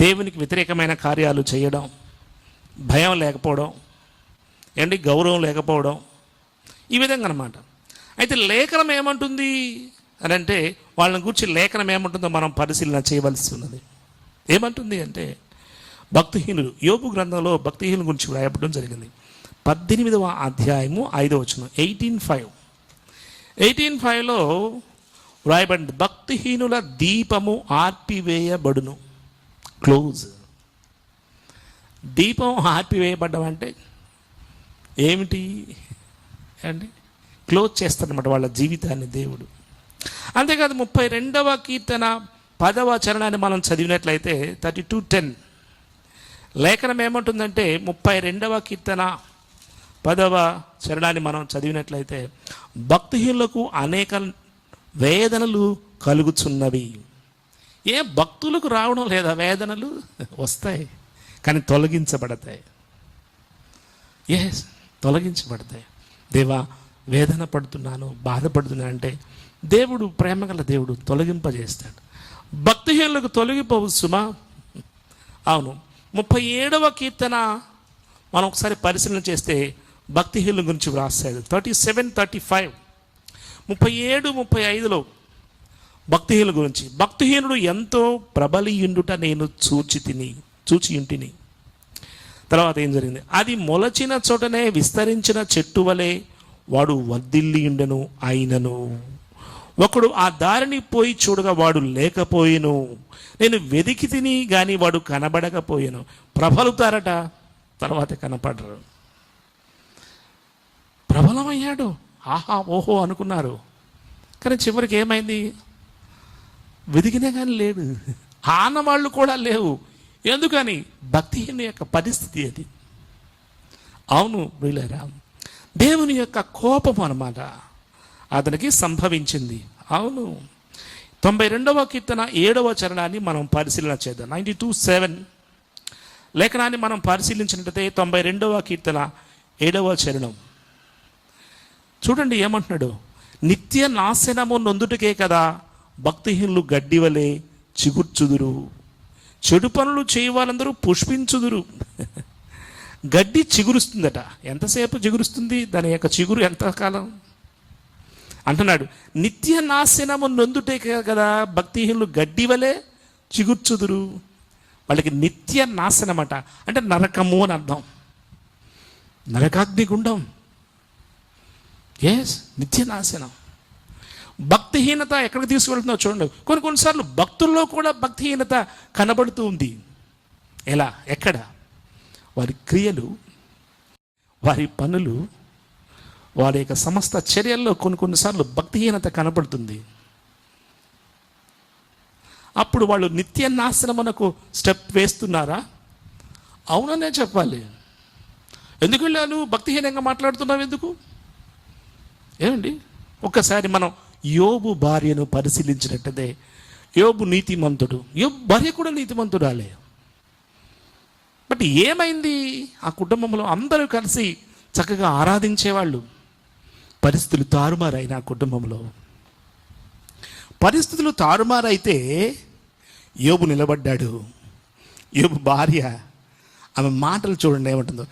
దేవునికి వ్యతిరేకమైన కార్యాలు చేయడం, భయం లేకపోవడం, ఏంటి గౌరవం లేకపోవడం, ఈ విధంగా అన్నమాట. అయితే లేఖనం ఏమంటుంది అని అంటే, వాళ్ళని గురించి లేఖనం ఏమంటుందో మనం పరిశీలన చేయవలసి ఉన్నది. ఏమంటుంది అంటే, భక్తిహీనులు, యోబు గ్రంథంలో భక్తిహీనుల గురించి వ్రాయబడడం జరిగింది. 18వ అధ్యాయము 5వ వచనం, 18:5లో వ్రాయబడింది, భక్తిహీనుల దీపము ఆర్పివేయబడును. క్లోజ్. దీపం ఆర్పివేయబడ్డం అంటే ఏమిటి అండి? క్లోజ్ చేస్తారన్నమాట వాళ్ళ జీవితాన్ని దేవుడు. అంతేకాదు 32వ కీర్తన 10వ చరణాన్ని మనం చదివినట్లయితే 32:10 లేఖనం ఏమంటుందంటే, 32వ కీర్తన 10వ చరణాన్ని మనం చదివినట్లయితే, భక్తిహీనులకు అనేక వేదనలు కలుగుచున్నవి. భక్తులకు రావడం లేదా వేదనలు? వస్తాయి, కానీ తొలగించబడతాయి. తొలగించబడతాయి. దేవా, వేదన పడుతున్నాను, బాధపడుతున్నాను అంటే దేవుడు ప్రేమగల దేవుడు తొలగింపజేస్తాడు. భక్తిహీనులకు తొలగిపోవు సుమా. అవును, 37వ కీర్తన మనం ఒకసారి పరిశీలన చేస్తే భక్తిహీనుల గురించి వ్రాస్తాడు. 37-35, 37-35లో భక్తిహీనుల గురించి. భక్తిహీనుడు ఎంతో ప్రబలియుండుట నేను చూచి ఇంటిని. తర్వాత ఏం జరిగింది? అది మొలచిన చోటనే విస్తరించిన చెట్టు వలె వాడు వర్ధిల్లియుండెను అయినను ఒకడు ఆ దారిని పోయి చూడగా వాడు లేకపోయేను. నేను వెదికి తిని కానీ వాడు కనబడకపోయాను. ప్రబలుతారట, తర్వాత కనపడరు. ప్రబలమయ్యాడు, ఆహా ఓహో అనుకున్నారు, కానీ చివరికి ఏమైంది? వెదికినా కానీ లేడు. ఆనవాళ్ళు కూడా లేవు. ఎందుకని? భక్తిహీన యొక్క పరిస్థితి అది. అవును వీళ్ళరా, దేవుని యొక్క కోపం అన్నమాట అతనికి సంభవించింది. అవును, 92వ కీర్తన 7వ చరణాన్ని మనం పరిశీలన చేద్దాం. 92:7 లేఖనాన్ని మనం పరిశీలించినట్లయితే 92వ కీర్తన 7వ చరణం చూడండి ఏమంటున్నాడు? నిత్య నాశనము నొందుటకే కదా భక్తిహీనులు గడ్డివలే చిగుర్చుదురు, చెడు పనులు చేయవాళ్ళందరూ పుష్పించుదురు. గడ్డి చిగురుస్తుందట. ఎంతసేపు చిగురుస్తుంది? దాని యొక్క చిగురు ఎంతకాలం అంటున్నాడు. నిత్య నాశనము నొందుటే కదా భక్తిహీనులు గడ్డి వలె చిగుర్చుదురు. వాళ్ళకి నిత్య నాశనం అట, అంటే నరకము అని అర్థం. నరకాగ్నిగుండం. నిత్య నాశనం. భక్తిహీనత ఎక్కడికి తీసుకువెళ్తుందో చూడండి. కొన్నిసార్లు భక్తుల్లో కూడా భక్తిహీనత కనబడుతూ ఉంది. ఎలా? ఎక్కడ? వారి క్రియలు, వారి పనులు, వారి యొక్క సమస్త చర్యల్లో కొన్నిసార్లు భక్తిహీనత కనబడుతుంది. అప్పుడు వాళ్ళు నిత్య నాశనమునకు స్టెప్ వేస్తున్నారా? అవుననే చెప్పాలి. ఎందుకు వెళ్ళాను? భక్తిహీనంగా మాట్లాడుతున్నావు ఎందుకు? ఏమండి, ఒక్కసారి మనం యోబు భార్యను పరిశీలించినట్టయితే, యోబు నీతిమంతుడు, యోబు భార్య కూడా నీతిమంతురాలే. బట్ ఏమైంది? ఆ కుటుంబంలో అందరూ కలిసి చక్కగా ఆరాధించేవాళ్ళు. పరిస్థితులు తారుమారైన ఆ కుటుంబంలో. పరిస్థితులు తారుమారైతే యోబు నిలబడ్డాడు. యోబు భార్య, ఆమె మాటలు చూడండి ఏమంటుందో.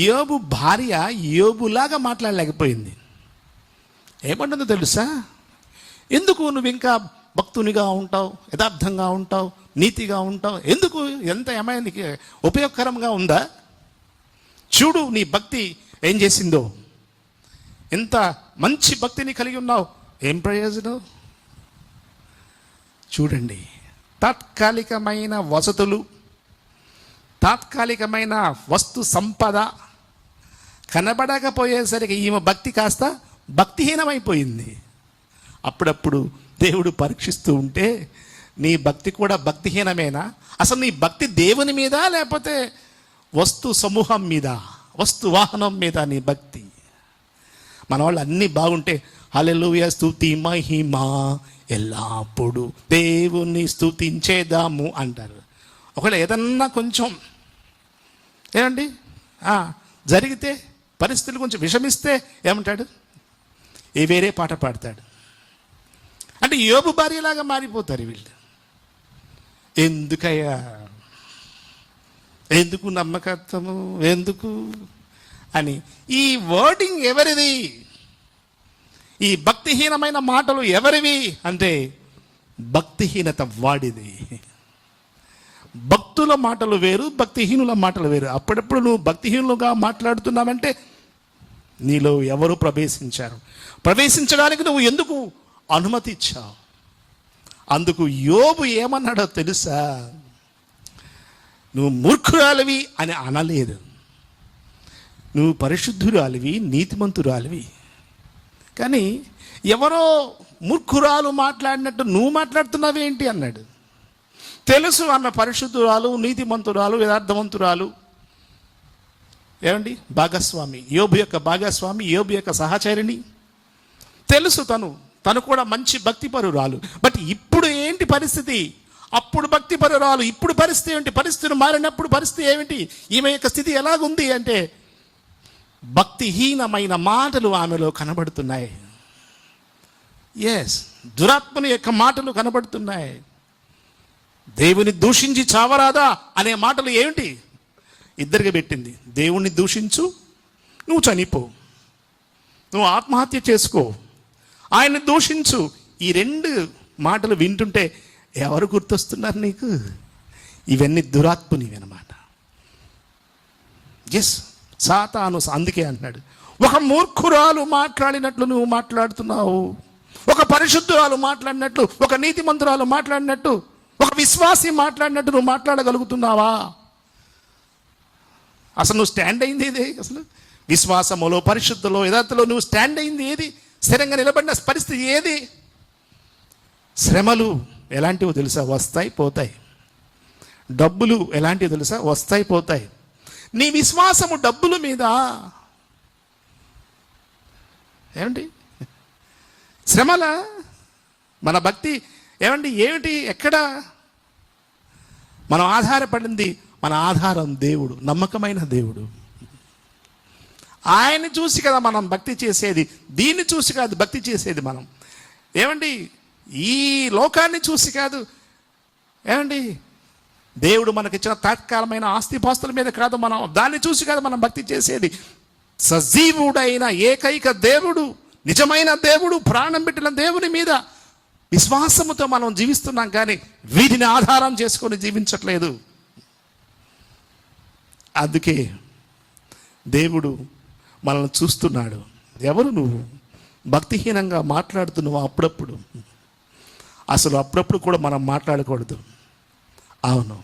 యోబు భార్య యోబులాగా మాట్లాడలేకపోయింది. ఏమంటుందో తెలుసా? ఎందుకు నువ్వు ఇంకా భక్తునిగా ఉంటావు, యథార్థంగా ఉంటావు, నీతిగా ఉంటావు? ఎందుకు? ఎంత ఏమైనా నీకు ఉపయోగకరంగా ఉందా? చూడు నీ భక్తి ఏం చేసిందో. ఎంత మంచి భక్తిని కలిగి ఉన్నావు, ఏం ప్రయోజనం? చూడండి, తాత్కాలికమైన వసతులు, తాత్కాలికమైన వస్తు సంపద కనబడకపోయేసరికి ఈమె భక్తి కాస్త భక్తిహీనమైపోయింది. అప్పుడప్పుడు దేవుడు పరీక్షిస్తూ ఉంటే నీ భక్తి కూడా భక్తిహీనమేనా? అసలు నీ భక్తి దేవుని మీద లేకపోతే వస్తు సమూహం మీద, వస్తు వాహనం మీద నీ భక్తి? మన వాళ్ళు అన్నీ బాగుంటే హల్లెలూయా స్తుతి మహిమ ఎల్లప్పుడూ దేవుని స్తుతించేదాము అంటారు. ఒకవేళ ఏదన్నా కొంచెం ఏమండి జరిగితే, పరిస్థితులు కొంచెం విషమిస్తే ఏమంటాడు? వేరే పాట పాడతాడు. అంటే యోబు భార్యలాగా మారిపోతారు వీళ్ళు. ఎందుకయ్యా, ఎందుకు నమ్మకత్వము, ఎందుకు అని. ఈ వర్డింగ్ ఎవరిది? ఈ భక్తిహీనమైన మాటలు ఎవరివి అంటే భక్తిహీనత వాడిది. భక్తుల మాటలు వేరు, భక్తిహీనుల మాటలు వేరు. అప్పుడప్పుడు నువ్వు భక్తిహీనులుగా మాట్లాడుతున్నావంటే నీలో ఎవరు ప్రవేశించారు? ప్రవేశించడానికి నువ్వు ఎందుకు అనుమతి ఇచ్చావు? అందుకు యోబు ఏమన్నాడో తెలుసా? నువ్వు మూర్ఖురాలివి అని అనలేదు. నువ్వు పరిశుద్ధురాలివి, నీతిమంతురాలివి. కానీ ఎవరో మూర్ఖురాలు మాట్లాడినట్టు నువ్వు మాట్లాడుతున్నావేంటి అన్నాడు. తెలుసు అన్న పరిశుద్ధురాలు, నీతిమంతురాలు, యథార్థవంతురాలు. ఏమండి, భాగస్వామి, యోబు యొక్క భాగస్వామి, యోబు యొక్క సహచరిణి. తెలుసు తను తను కూడా మంచి భక్తిపరురాలు. బట్ ఇప్పుడు ఏంటి పరిస్థితి? అప్పుడు భక్తిపరురాలు, ఇప్పుడు పరిస్థితి ఏంటి? పరిస్థితులు మారినప్పుడు పరిస్థితి ఏమిటి? ఈమె యొక్క స్థితి ఎలాగుంది అంటే భక్తిహీనమైన మాటలు ఆమెలో కనబడుతున్నాయి. ఎస్, దురాత్మని యొక్క మాటలు కనబడుతున్నాయి. దేవుని దూషించి చావరాదా అనే మాటలు ఏమిటి? ఇద్దరికి పెట్టింది. దేవుణ్ణి దూషించు, నువ్వు చనిపో, నువ్వు ఆత్మహత్య చేసుకో, ఆయన్ని దూషించు. ఈ రెండు మాటలు వింటుంటే ఎవరు గుర్తొస్తున్నారు నీకు? ఇవన్నీ దురాత్మునివి అన్నమాట. ఎస్, సాతాను అందుకే అంటున్నాడు, ఒక మూర్ఖురాలు మాట్లాడినట్లు నువ్వు మాట్లాడుతున్నావు, ఒక పరిశుద్ధురాలు మాట్లాడినట్లు, ఒక నీతిమంతురాలు మాట్లాడినట్టు, ఒక విశ్వాసి మాట్లాడినట్టు నువ్వు మాట్లాడగలుగుతున్నావా? అసలు నువ్వు స్టాండ్ అయింది ఏది? అసలు విశ్వాసములో, పరిశుద్ధలో, యథార్థలో నువ్వు స్టాండ్ అయింది ఏది? స్థిరంగా నిలబడిన పరిస్థితి ఏది? శ్రమలు ఎలాంటివో తెలుసా? వస్తాయి పోతాయి. డబ్బులు ఎలాంటివి తెలుసా? వస్తాయి పోతాయి. నీ విశ్వాసము డబ్బుల మీద ఏమండి? శ్రమల మన భక్తి ఏమండి? ఏమిటి? ఎక్కడ మనం ఆధారపడింది? మన ఆధారం దేవుడు, నమ్మకమైన దేవుడు. ఆయన్ని చూసి కదా మనం భక్తి చేసేది, దీన్ని చూసి కాదు భక్తి చేసేది మనం. ఏమండి? ఈ లోకాన్ని చూసి కాదు. ఏమండి? దేవుడు మనకిచ్చిన తాత్కాలమైన ఆస్తిపాస్తుల మీద కాదు, మనం దాన్ని చూసి కాదు మనం భక్తి చేసేది. సజీవుడైన ఏకైక దేవుడు, నిజమైన దేవుడు, ప్రాణం పెట్టిన దేవుని మీద విశ్వాసముతో మనం జీవిస్తున్నాం, కానీ వీటిని ఆధారం చేసుకొని జీవించట్లేదు. అందుకే దేవుడు మనల్ని చూస్తున్నాడు. ఎవరు నువ్వు? భక్తిహీనంగా మాట్లాడుతున్నావు అప్పుడప్పుడు. అసలు అప్పుడప్పుడు కూడా మనం మాట్లాడకూడదు. అవును,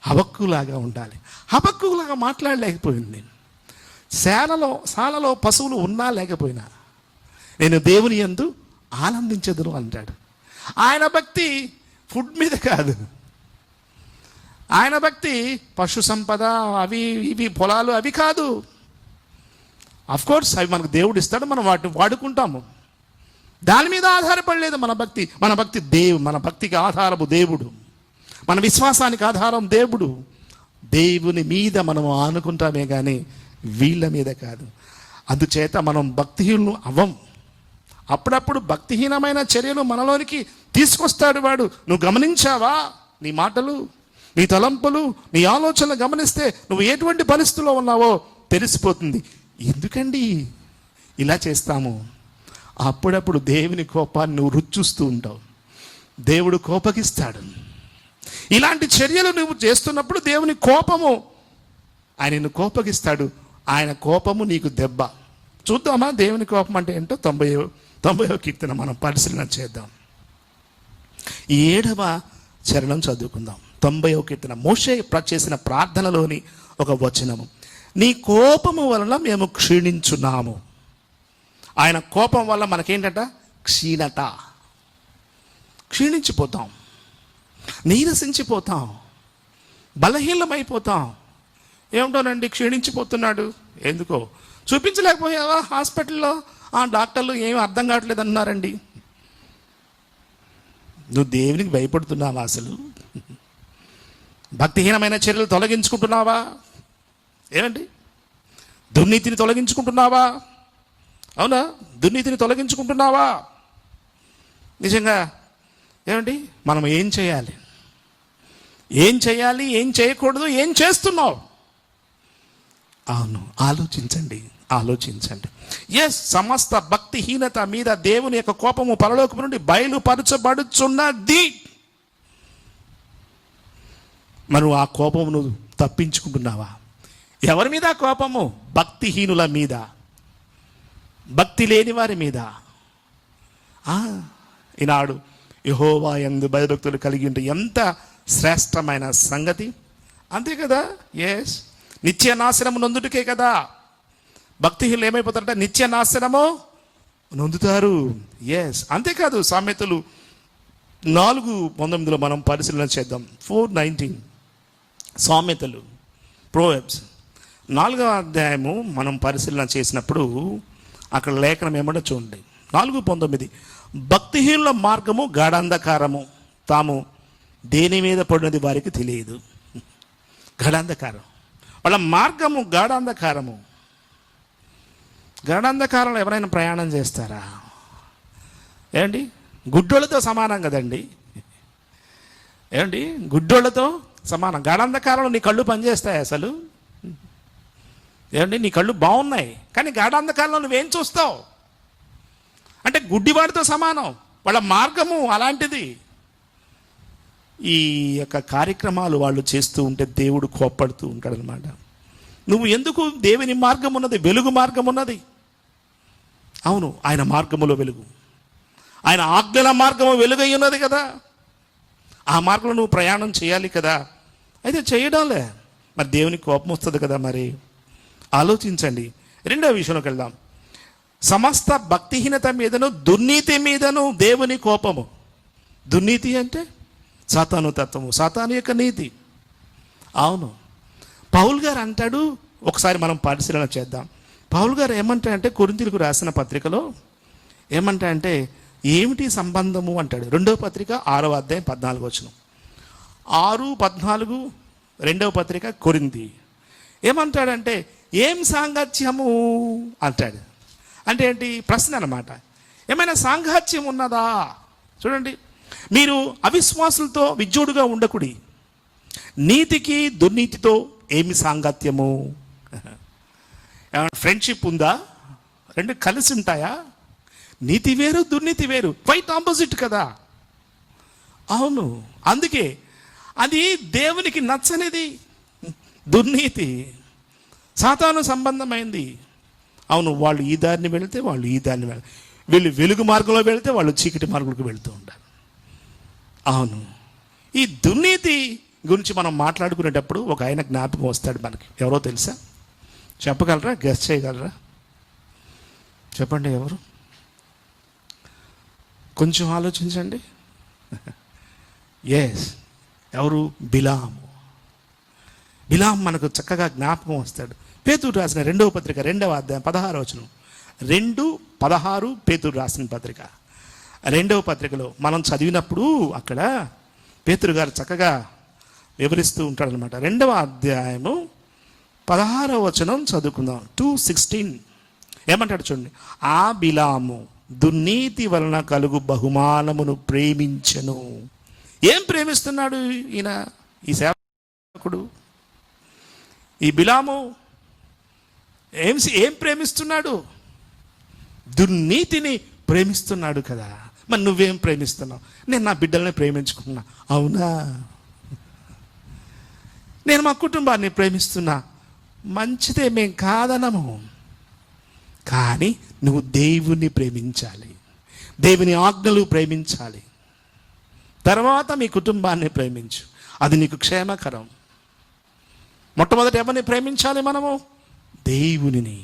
హబక్కులాగా ఉండాలి. హబక్కులాగా మాట్లాడలేకపోయింది. శాలలో పశువులు ఉన్నా లేకపోయినా నేను దేవుని యందు ఆనందించదును అంటాడు. ఆయన భక్తి ఫుడ్ మీద కాదు. ఆయన భక్తి పశు సంపద, అవి ఇవి పొలాలు అవి కాదు. కోర్స్ అవి మనకు దేవుడు ఇస్తాడు, మనం వాటిని వాడుకుంటాము. దాని మీద ఆధారపడలేదు మన భక్తి. మన భక్తి మన భక్తికి ఆధారము దేవుడు, మన విశ్వాసానికి ఆధారం దేవుడు. దేవుని మీద మనము ఆనుకుంటామే కానీ వీళ్ళ మీద కాదు. అందుచేత మనం భక్తిహీనులు అవ్వం. అప్పుడప్పుడు భక్తిహీనమైన చర్యలు మనలోనికి తీసుకొస్తాడు వాడు. నువ్వు గమనించావా? నీ మాటలు, నీ తలంపులు, నీ ఆలోచనలు గమనిస్తే నువ్వు ఎటువంటి పరిస్థితుల్లో ఉన్నావో తెలిసిపోతుంది. ఎందుకండి ఇలా చేస్తాము? అప్పుడప్పుడు దేవుని కోపాన్ని నువ్వు రుచి ఉంటావు. దేవుడు కోపగిస్తాడు. ఇలాంటి చర్యలు నువ్వు చేస్తున్నప్పుడు దేవుని కోపము, ఆయన నిన్ను కోపగిస్తాడు. ఆయన కోపము నీకు దెబ్బ. చూద్దామా దేవుని కోపం అంటే ఏంటో? 90వ కీర్తన మనం పరిశీలన చేద్దాం. 7వ చరణం చదువుకుందాం. 90వ కీర్తన మోషే చేసిన ప్రార్థనలోని ఒక వచనము. నీ కోపము వలన మేము క్షీణించున్నాము. ఆయన కోపం వల్ల మనకేంటంట? క్షీణత. క్షీణించిపోతాం, నీరసించిపోతాం, బలహీనమైపోతాం. ఏమిటోనండి క్షీణించిపోతున్నాడు, ఎందుకో చూపించలేకపోయావా హాస్పిటల్లో? డాక్టర్లు ఏమీ అర్థం కావట్లేదు అన్నారండి. నువ్వు దేవునికి భయపడుతున్నావా? అసలు భక్తిహీనమైన చర్యలు తొలగించుకుంటున్నావా? ఏమండి? దుర్నీతిని తొలగించుకుంటున్నావా? అవునా? దుర్నీతిని తొలగించుకుంటున్నావా? నిజంగా ఏమండి? మనం ఏం చేయాలి, ఏం చేయాలి, ఏం చేయకూడదు, ఏం చేస్తున్నావు? అవును, ఆలోచించండి. ఎస్, సమస్త భక్తిహీనత మీద దేవుని యొక్క కోపము పరలోకము నుండి బయలుపరచబడుచున్నది. మరి ఆ కోపము నువ్వు తప్పించుకుంటున్నావా? ఎవరి మీద కోపము? భక్తిహీనుల మీద, భక్తి లేని వారి మీద. ఈనాడు యెహోవా యందు భయభక్తులు కలిగి ఉంటే ఎంత శ్రేష్టమైన సంగతి. అంతే కదా? ఎస్, నిత్య నాశనము నొందుటకే కదా. భక్తిహీనులు ఏమైపోతారంటే నిత్య నాశనము నొందుతారు. ఎస్, అంతేకాదు. సామెతలు 4:19 మనం పరిశీలన చేద్దాం. 4:19 సామెతలు, ప్రోవెబ్స్ 4వ అధ్యాయము మనం పరిశీలన చేసినప్పుడు అక్కడ లేఖనం ఏమంటే చూడండి. 4:19. భక్తిహీనుల మార్గము గాఢాంధకారము, తాము దేని మీద పడినది వారికి తెలియదు. గాఢాంధకారం, వాళ్ళ మార్గము గాఢాంధకారము. గాఢాంధకారంలో ఎవరైనా ప్రయాణం చేస్తారా? ఏమండి, గుడ్డోళ్ళతో సమానం కదండి. ఏమండి, గుడ్డోళ్ళతో సమానం. గాఢాంధకారంలో నీ కళ్ళు పనిచేస్తాయి అసలు? ఏమండి, నీ కళ్ళు బాగున్నాయి, కానీ గాఢాంధకారంలో నువ్వేం చూస్తావు? అంటే గుడ్డివాడితో సమానం. వాళ్ళ మార్గము అలాంటిది. ఈ యొక్క కార్యక్రమాలు వాళ్ళు చేస్తూ ఉంటే దేవుడు కోప్పడుతూ ఉంటాడనమాట. నువ్వు ఎందుకు? దేవుని మార్గం ఉన్నది, వెలుగు మార్గం ఉన్నది. అవును, ఆయన మార్గములో వెలుగు, ఆయన ఆజ్ఞల మార్గము వెలుగై ఉన్నది కదా. ఆ మార్గంలో నువ్వు ప్రయాణం చేయాలి కదా. అయితే చేయడంలే, మరి దేవునికి కోపం వస్తుంది కదా. మరి ఆలోచించండి. రెండవ విషయంలోకి వెళ్దాం. సమస్త భక్తిహీనత మీదను దుర్నీతి మీదను దేవుని కోపము. దుర్నీతి అంటే సాతాను తత్వము, సాతాను యొక్క నీతి. అవును, పౌలు గారు అంటాడు, ఒకసారి మనం పరిశీలన చేద్దాం. పౌలు గారు ఏమంటాడంటే, కొరింథీయులకు రాసిన పత్రికలో ఏమంటాడంటే, ఏమిటి సంబంధము అంటాడు. 2వ పత్రిక 6వ అధ్యాయం 14వ వచనం. 6:14 2వ పత్రిక కొరింథీ. ఏమంటాడంటే, ఏం సాంగత్యము అంటాడు. అంటే ఏంటి? ప్రశ్న అన్నమాట. ఏమైనా సాంగత్యం ఉన్నదా? చూడండి, మీరు అవిశ్వాసులతో విజ్జోడుగా ఉండకుడి. నీతికి దుర్నీతితో ఏమి సాంగత్యము? ఫ్రెండ్షిప్ ఉందా? రెండు కలిసి ఉంటాయా? నీతి వేరు, దుర్నీతి వేరు, క్వైట్ ఆపోజిట్ కదా. అవును, అందుకే అది దేవునికి నచ్చనిది. దుర్నీతి సాతాను సంబంధమైంది. అవును, వాళ్ళు ఈ దారిని వెళితే వాళ్ళు ఈ దారిని వీళ్ళు వెలుగు మార్గంలో వెళితే వాళ్ళు చీకటి మార్గంలోకి వెళుతూ ఉంటారు. అవును, ఈ దుర్నీతి గురించి మనం మాట్లాడుకునేటప్పుడు ఒక ఆయన జ్ఞాపకం వస్తాడు మనకి. ఎవరో తెలుసా? చెప్పగలరా? గెస్ చేయగలరా? చెప్పండి, ఎవరు? కొంచెం ఆలోచించండి. ఎస్, ఎవరు? బిలాము. బిలాం మనకు చక్కగా జ్ఞాపకం వస్తాడు. పేతురు రాసిన 2వ పత్రిక 2వ అధ్యాయం 16వ వచనం. 2:16 పేతురు రాసిన పత్రిక 2వ పత్రికలో మనం చదివినప్పుడు అక్కడ పేతురు గారు చక్కగా వివరిస్తూ ఉంటాడనమాట. 2వ అధ్యాయము 16వ వచనం చదువుకుందాం. 2:16 ఏమంటాడు చూడండి. ఆ బిలాము దుర్నీతి వలన కలుగు బహుమానమును ప్రేమించెను. ఏం ప్రేమిస్తున్నాడు ఈయన, ఈ సేవకుడు? ఈ బిలాము ఏం ప్రేమిస్తున్నాడు? దుర్నీతిని ప్రేమిస్తున్నాడు కదా. మరి నువ్వేం ప్రేమిస్తున్నావు? నేను నా బిడ్డల్ని ప్రేమించుకున్నా. అవునా? నేను మా కుటుంబాన్ని ప్రేమిస్తున్నా. మంచిదే, మేం కాదనము. కానీ నువ్వు దేవుని ప్రేమించాలి, దేవుని ఆజ్ఞలు ప్రేమించాలి. తర్వాత మీ కుటుంబాన్ని ప్రేమించు, అది నీకు క్షేమకరం. మొట్టమొదట ఎవరిని ప్రేమించాలి మనము? దేవునిని,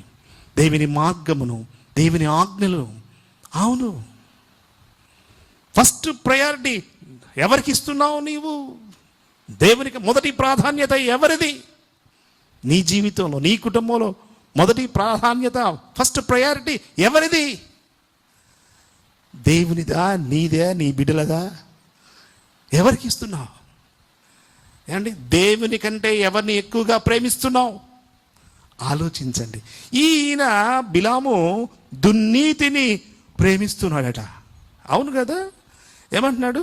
దేవుని మార్గమును, దేవుని ఆజ్ఞలు. అవును, ఫస్ట్ ప్రయారిటీ ఎవరికి ఇస్తున్నావు నీవు? దేవునికి మొదటి ప్రాధాన్యత ఎవరిది? నీ జీవితంలో, నీ కుటుంబంలో మొదటి ప్రాధాన్యత, ఫస్ట్ ప్రయారిటీ ఎవరిది? దేవునిదా, నీదే, నీ బిడ్డలదా? ఎవరికి ఇస్తున్నావు? ఏమండి, దేవుని కంటే ఎవరిని ఎక్కువగా ప్రేమిస్తున్నావు? ఆలోచించండి. ఈయన బిలాము దుర్నీతిని ప్రేమిస్తున్నాడట. అవును కదా. ఏమంటున్నాడు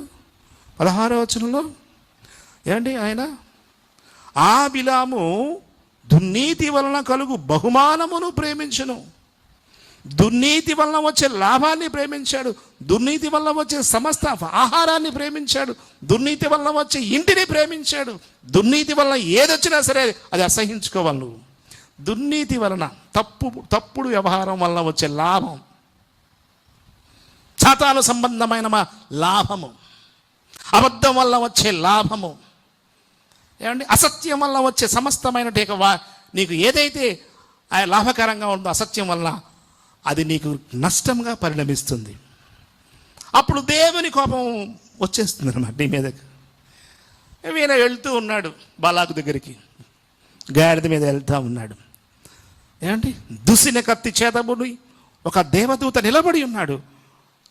16వ వచనంలో? ఏమండి, ఆయన ఆ బిలాము దుర్నీతి వలన కలుగు బహుమానమును ప్రేమించును. దుర్నీతి వలన వచ్చే లాభాన్ని ప్రేమించాడు, దుర్నీతి వలన వచ్చే సమస్త ఆహారాన్ని ప్రేమించాడు, దుర్నీతి వలన వచ్చే ఇంటిని ప్రేమించాడు. దుర్నీతి వలన ఏదొచ్చినా సరే అది అసహించుకోవాలి నువ్వు. దుర్నీతి వలన, తప్పుడు వ్యవహారం వలన వచ్చే లాభం, సాతాను సంబంధమైన లాభము, అబద్ధం వల్ల వచ్చే లాభము, ఏమండి, అసత్యం వల్ల వచ్చే సమస్తమైన నీకు ఏదైతే లాభకరంగా ఉందో అసత్యం వల్ల అది నీకు నష్టంగా పరిణమిస్తుంది. అప్పుడు దేవుని కోపం వచ్చేస్తుంది అన్నమాట నీ మీదకి. ఈయన వెళ్తూ ఉన్నాడు బాలాకు దగ్గరికి, గాడిద మీద వెళ్తూ ఉన్నాడు. ఏమండి, దుసిన కత్తి చేతబడి ఒక దేవదూత నిలబడి ఉన్నాడు.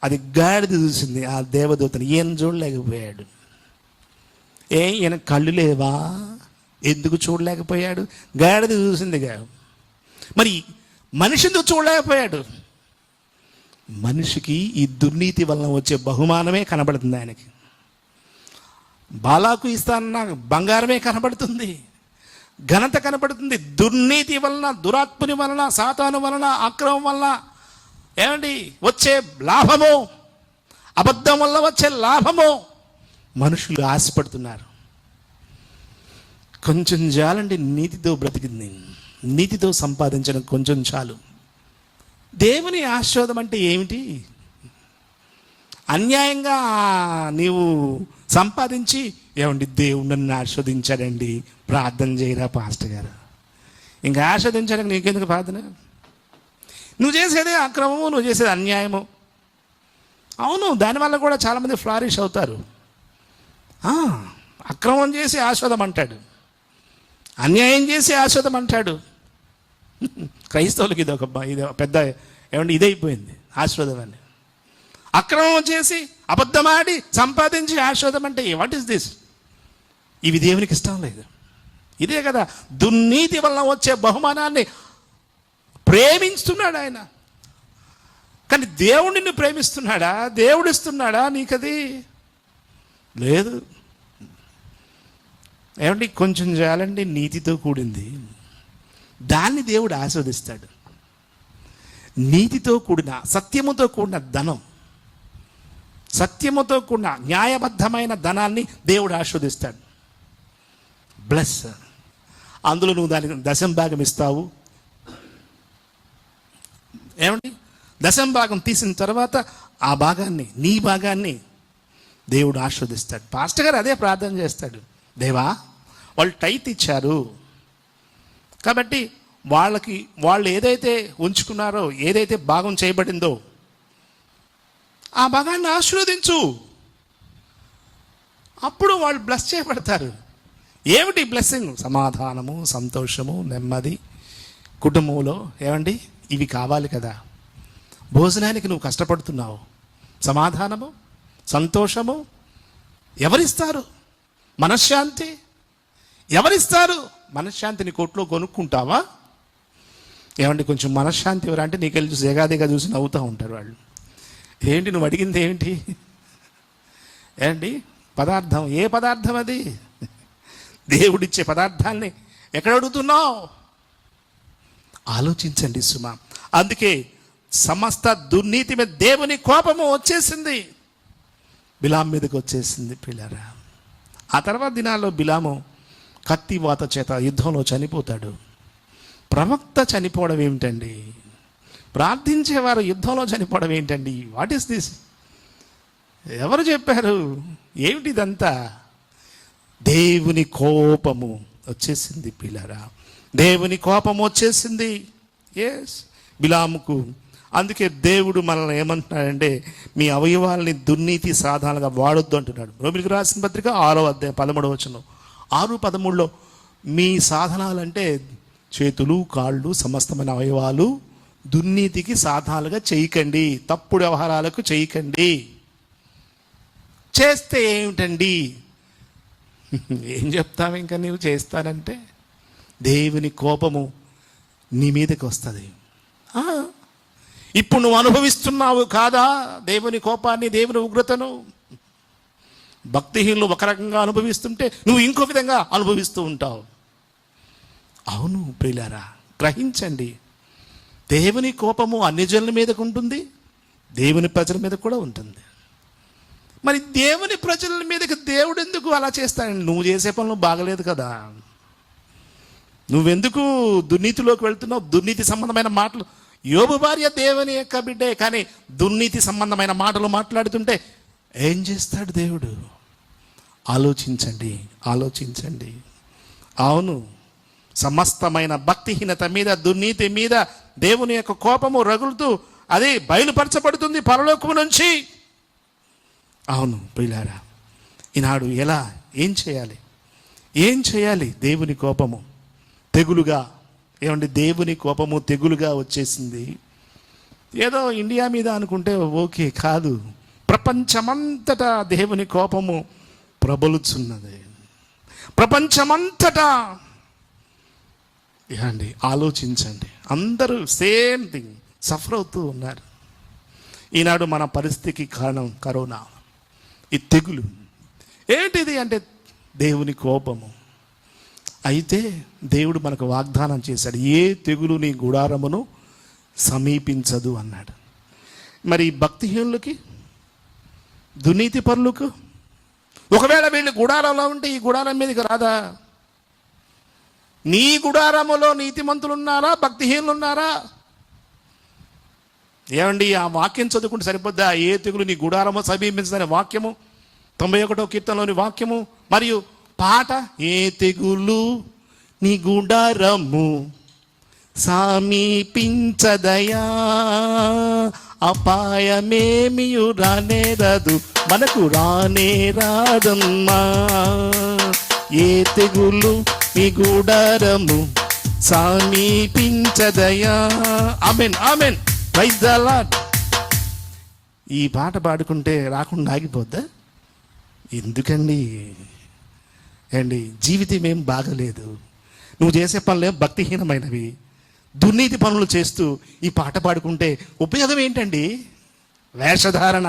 అది గాడిద చూసింది ఆ దేవదూతని. ఈయన చూడలేకపోయాడు. ఈయన కళ్ళు లేవా? ఎందుకు చూడలేకపోయాడు? గాడిద చూసిందిగా. మరి మనిషి ఎందుకు చూడలేకపోయాడు? మనిషికి ఈ దుర్నీతి వలన వచ్చే బహుమానమే కనబడుతుంది. ఆయనకి బాలాకు ఇస్తానన్న బంగారమే కనబడుతుంది, ఘనత కనబడుతుంది. దుర్నీతి వలన, దురాత్ముని వలన, సాతాను వలన, అక్రమం వలన ఏమండి వచ్చే లాభము, అబద్ధం వల్ల వచ్చే లాభము మనుషులు ఆశపడుతున్నారు. కొంచెం చాలండి నీతితో బ్రతికింది, నీతితో సంపాదించడం కొంచెం చాలు. దేవుని ఆశీర్వాదం అంటే ఏమిటి? అన్యాయంగా నీవు సంపాదించి ఏమండి దేవుడు నన్ను ఆస్వాదించాడండి, ప్రార్థన చేయరా పాస్టర్ గారు. ఇంకా ఆస్వాదించడానికి నీకెందుకు ప్రార్థన? నువ్వు చేసేదే అక్రమము, నువ్వు చేసేది అన్యాయము. అవును, దానివల్ల కూడా చాలామంది ఫ్లారిష్ అవుతారు. అక్రమం చేసి ఆస్వాదం అంటాడు, అన్యాయం చేసి ఆస్వాదం అంటాడు. క్రైస్తవులకి ఇది పెద్ద ఏమండి ఇదైపోయింది ఆస్వాదం అని. అక్రమం చేసి అబద్ధమాడి సంపాదించి ఆస్వాదం అంటే వాట్ ఈస్ దిస్? ఇవి దేవునికి ఇష్టం లేదు. ఇదే కదా దుర్నీతి వల్ల వచ్చే బహుమానాన్ని ప్రేమిస్తున్నాడు ఆయన. కానీ దేవుడు నిన్ను ప్రేమిస్తున్నాడా? దేవుడు ఇస్తున్నాడా నీకది? లేదు. ఏమండి కొంచెం చాలండి నీతితో కూడింది, దాన్ని దేవుడు ఆస్వాదిస్తాడు. నీతితో కూడిన, సత్యముతో కూడిన ధనం, సత్యముతో కూడిన న్యాయబద్ధమైన ధనాన్ని దేవుడు ఆస్వాదిస్తాడు. బ్లెస్. అందులో నువ్వు దానికి దశంభాగం ఇస్తావు. ఏమండి దశంభాగం తీసిన తర్వాత ఆ భాగాన్ని, నీ భాగాన్ని దేవుడు ఆస్వాదిస్తాడు. పాస్టర్ గారు అదే ప్రార్థన చేస్తాడు. దేవా, వాళ్ళు టైత్ ఇచ్చారు కాబట్టి వాళ్ళు ఏదైతే ఉంచుకున్నారో, ఏదైతే భాగం చేయబడిందో ఆ భాగాన్ని ఆశీర్వదించు. అప్పుడు వాళ్ళు బ్లెస్ చేయబడతారు. ఏమిటి బ్లెస్సింగ్? సమాధానము, సంతోషము, నెమ్మది కుటుంబంలో. ఏమండి ఇవి కావాలి కదా. భోజనానికి నువ్వు కష్టపడుతున్నావు, సమాధానము, సంతోషము ఎవరిస్తారు? మనశ్శాంతి ఎవరిస్తారు? మనశ్శాంతిని కోట్లో కొనుక్కుంటావా? ఏమండి కొంచెం మనశ్శాంతి ఎవరు అంటే నీకు వెళ్ళి జగాదిగా చూసి నవ్వుతూ ఉంటారు వాళ్ళు. ఏంటి నువ్వు అడిగింది ఏమిటి? ఏంటి పదార్థం? ఏ పదార్థం అది? దేవుడిచ్చే పదార్థాన్ని ఎక్కడ అడుగుతున్నావు? ఆలోచించండి సుమా. అందుకే సమస్త దుర్నీతి మీద దేవుని కోపము వచ్చేసింది, బిలాం మీదకి వచ్చేసింది పిల్లరా. ఆ తర్వాత దినాల్లో బిలాము కత్తివాత చేత యుద్ధంలో చనిపోతాడు. ప్రవక్త చనిపోవడం ఏమిటండి? ప్రార్థించేవారు యుద్ధంలో చనిపోవడం ఏంటండి? What is this? ఎవరు చెప్పారు? ఏమిటి ఇదంతా? దేవుని కోపము వచ్చేసింది పిల్లరా, దేవుని కోపము వచ్చేసింది. ఎస్, బిలాముకు. అందుకే దేవుడు మనల్ని ఏమంటున్నాడంటే మీ అవయవాల్ని దుర్నీతి సాధనాలుగా వాడొద్దు అంటున్నాడు. రోమిలికి రాసిన పత్రిక 6వ అధ్యాయం 13వ వచనం, 6:13లో మీ సాధనాలంటే చేతులు, కాళ్ళు, సమస్తమైన అవయవాలు దుర్నీతికి సాధనాలుగా చేయకండి, తప్పుడు వ్యవహారాలకు చేయకండి. చేస్తే ఏమిటండి? ఏం చెప్తావు ఇంకా? నీవు చేస్తానంటే దేవుని కోపము నీ మీదకి వస్తుంది. ఇప్పుడు నువ్వు అనుభవిస్తున్నావు కాదా దేవుని కోపాన్ని, దేవుని ఉగ్రతను? భక్తిహీనులు ఒక రకంగా అనుభవిస్తుంటే నువ్వు ఇంకో విధంగా అనుభవిస్తూ ఉంటావు. అవును ప్రియులారా, గ్రహించండి. దేవుని కోపము అన్ని జనుల మీదకు ఉంటుంది, దేవుని ప్రజల మీద కూడా ఉంటుంది. మరి దేవుని ప్రజల మీదకి దేవుడు ఎందుకు అలా చేస్తాడు? నువ్వు చేసే పనులు బాగలేదు కదా. నువ్వెందుకు దుర్నీతిలోకి వెళ్తున్నావు? దుర్నీతి సంబంధమైన మాటలు. యోబు భార్య దేవుని యొక్క బిడ్డే, కానీ దుర్నీతి సంబంధమైన మాటలు మాట్లాడుతుంటే ఏం చేస్తాడు దేవుడు? ఆలోచించండి, ఆలోచించండి. అవును, సమస్తమైన భక్తిహీనత మీద, దుర్నీతి మీద దేవుని యొక్క కోపము రగులుతూ అది బయలుపరచబడుతుంది పరలోకము నుంచి. అవును ప్రియులారా, ఈనాడు ఎలా, ఏం చేయాలి? ఏం చేయాలి? దేవుని కోపము తెగులుగా, ఏమండి దేవుని కోపము తెగులుగా వచ్చేసింది. ఏదో ఇండియా మీద అనుకుంటే ఓకే, కాదు. ప్రపంచమంతటా దేవుని కోపము ప్రబలుచున్నది. ప్రపంచమంతటా ఏమండి, ఆలోచించండి. అందరూ సేమ్ థింగ్ సఫర్ అవుతూ ఉన్నారు. ఈనాడు మన పరిస్థితికి కారణం కరోనా, ఈ తెగులు. ఏంటిది అంటే దేవుని కోపము. అయితే దేవుడు మనకు వాగ్దానం చేశాడు, ఏ తెగులు నీ గుడారమును సమీపించదు అన్నాడు. మరి భక్తిహీనులకి, దుర్నీతి పరులకు, ఒకవేళ వీళ్ళు గుడారంలో ఉంటే ఈ గుడారం మీదకి రాదా? నీ గుడారములో నీతిమంతులు ఉన్నారా, భక్తిహీనులు ఉన్నారా? ఏమండి, ఆ వాక్యం చదువుకుంటే సరిపోద్దా? ఏ తెగులు నీ గుడారము సమీపించదనే వాక్యము, 91వ కీర్తనలోని వాక్యము, మరియు పాట, ఏ తెగులు నీ గుడారము సమీపించదయా, అపాయమేమియు రానేరదు, మనకు రానే రాదమ్మా. ఏ తెగులు నీ గుడారము సమీపించదయా. Amen, amen, praise the lord. ఈ పాట పాడుకుంటే రాకుండా ఆగిపోద్దా? ఎందుకండి ఏండి, జీవితం ఏం బాగలేదు, నువ్వు చేసే పనులేం భక్తిహీనమైనవి, దుర్నీతి పనులు చేస్తూ ఈ పాట పాడుకుంటే ఉపయోగం ఏంటండి? వేషధారణ.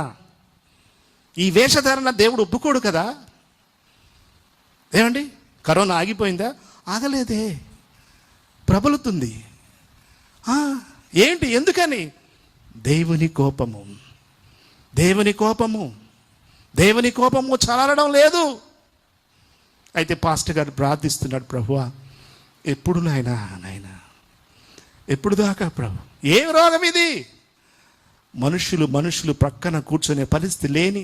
ఈ వేషధారణ దేవుడు ఒప్పుకోడు కదా. ఏమండి, కరోనా ఆగిపోయిందా? ఆగలేదే, ప్రబలుతుంది. ఏంటి, ఎందుకని? దేవుని కోపము, దేవుని కోపము, దేవుని కోపము చలారడం లేదు. అయితే పాస్టర్ గారు ప్రార్థిస్తున్నాడు, ప్రభువా ఎప్పుడు నాయనా ఎప్పుడు దాకా ప్రభు? ఏం రోగం ఇది? మనుషులు ప్రక్కన కూర్చొనే పరిస్థితి లేని,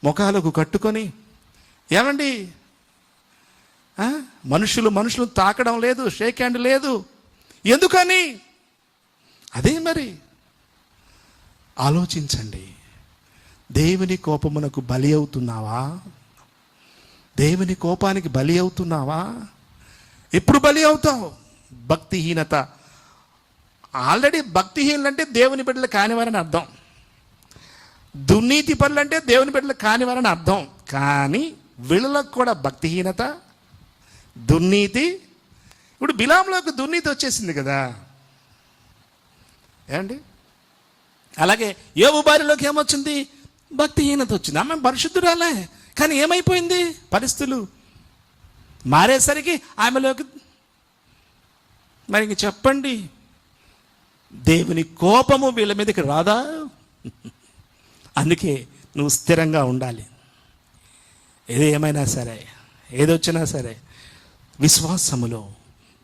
ముఖాలకు కట్టుకొని, ఏమండి మనుషులు తాకడం లేదు, షేక్ హ్యాండ్ లేదు. ఎందుకని? అదే మరి ఆలోచించండి. దేవుని కోపమునకు బలి అవుతున్నావా? దేవుని కోపానికి బలి అవుతున్నావా? ఎప్పుడు బలి అవుతావు? భక్తిహీనత. ఆల్రెడీ భక్తిహీనులు అంటే దేవుని బిడ్డలు కానివారని అర్థం, దుర్నీతి పనులు అంటే దేవుని బిడ్డలు కానివారని అర్థం. కానీ వీళ్ళకు కూడా భక్తిహీనత, దుర్నీతి. ఇప్పుడు బిలాంలోకి దుర్నీతి వచ్చేసింది కదా, ఏమండి? అలాగే యోబు భార్యలోకి ఏమొచ్చింది? భక్తిహీనత వచ్చింది. ఆమె పరిశుద్ధురాలే, కానీ ఏమైపోయింది? పరిస్థితులు మారేసరికి ఆమెలోకి. మరి ఇంక చెప్పండి, దేవుని కోపము వీళ్ళ మీదకి రాదా? అందుకే నువ్వు స్థిరంగా ఉండాలి. ఏదేమైనా సరే, ఏదొచ్చినా సరే, విశ్వాసములో,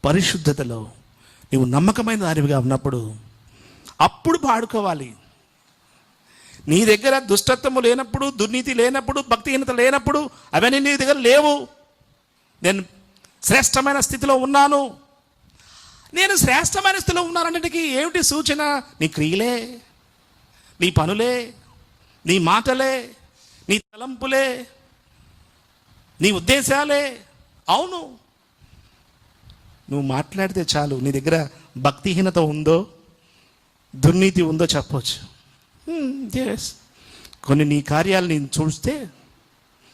పరిశుద్ధతలో నువ్వు నమ్మకమైన దానివిగా ఉన్నప్పుడు అప్పుడు పాడుకోవాలి. నీ దగ్గర దుష్టత్వము లేనప్పుడు, దుర్నీతి లేనప్పుడు, భక్తిహీనత లేనప్పుడు, అవన్నీ నీ దగ్గర లేవు. నేను శ్రేష్టమైన స్థితిలో ఉన్నాను. నేను శ్రేష్టమైన స్థితిలో ఉన్నానంటే ఏమిటి సూచన? నీ క్రియలే, నీ పనులే, నీ మాటలే, నీ తలంపులే, నీ ఉద్దేశాలే. అవును, నువ్వు మాట్లాడితే చాలు నీ దగ్గర భక్తిహీనత ఉందో, దుర్నీతి ఉందో చెప్పవచ్చు. ఎస్, కొన్ని నీ కార్యాలు నేను చూస్తే,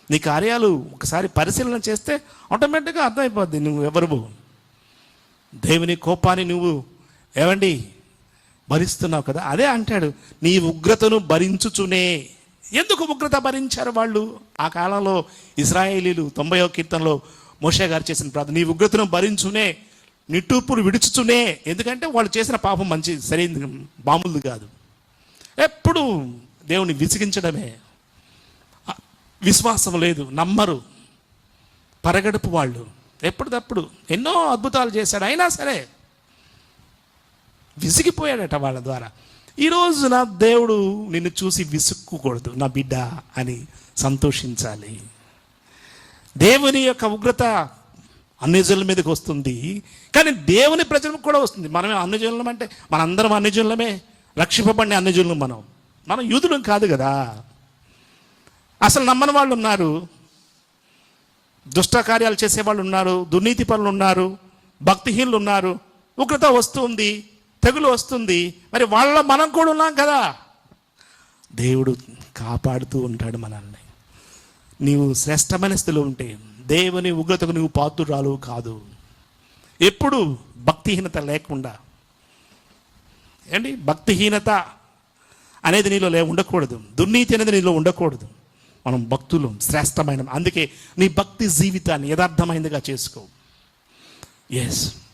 నీ కార్యాలు ఒకసారి పరిశీలన చేస్తే ఆటోమేటిక్గా అర్థమైపోద్ది నువ్వు ఎవరు. దేవుని కోపాన్ని నువ్వు ఏమండి భరిస్తున్నావు కదా. అదే అంటాడు, నీ ఉగ్రతను భరించుచునే. ఎందుకు ఉగ్రత భరించారు వాళ్ళు ఆ కాలంలో? ఇశ్రాయేలీలు 90వ కీర్తనలో మోషే గారు చేసిన ప్రార్థన, నీ ఉగ్రతను భరించునే, నిట్టూర్పులు విడుచుచునే. ఎందుకంటే వాళ్ళు చేసిన పాపం మంచి సరైనది, మామూలుది కాదు. ఎప్పుడు దేవుని విసిగించడమే. విశ్వాసం లేదు, నమ్మరు, పరగడుపు వాళ్ళు. ఎప్పటికప్పుడు ఎన్నో అద్భుతాలు చేశాడు, అయినా సరే విసిగిపోయాడట వాళ్ళ ద్వారా. ఈరోజు నా దేవుడు నిన్ను చూసి విసుక్కకూడదు నా బిడ్డ అని సంతోషించాలి. దేవుని యొక్క ఉగ్రత అన్యజనుల మీదకి వస్తుంది, కానీ దేవుని ప్రజలకు కూడా వస్తుంది. మనమే అన్యజనులం అంటే మనందరం అన్యజనులమే, రక్షింపబడిన అన్యజనులు. మనం యూదులం కాదు కదా. అసలు నమ్మని వాళ్ళు ఉన్నారు, దుష్ట కార్యాలు చేసేవాళ్ళు ఉన్నారు, దుర్నీతి పనులు ఉన్నారు, భక్తిహీనులు ఉన్నారు. ఉగ్రత వస్తుంది, తెగులు వస్తుంది, మరి వాళ్ళ మనం కూడా ఉన్నాం కదా. దేవుడు కాపాడుతూ ఉంటాడు మనల్ని. నీవు శ్రేష్టమైన స్థితిలో ఉంటే దేవుని ఉగ్రతకు నువ్వు పాత్రురాలు కాదు. ఎప్పుడు భక్తిహీనత లేకుండా, భక్తిహీనత అనేది నీలో ఉండకూడదు. దుర్నీతి అనేది నీలో ఉండకూడదు. మనం భక్తులు శ్రేష్టమైన, అందుకే నీ భక్తి జీవితాన్ని యథార్థమైనదిగా చేసుకో.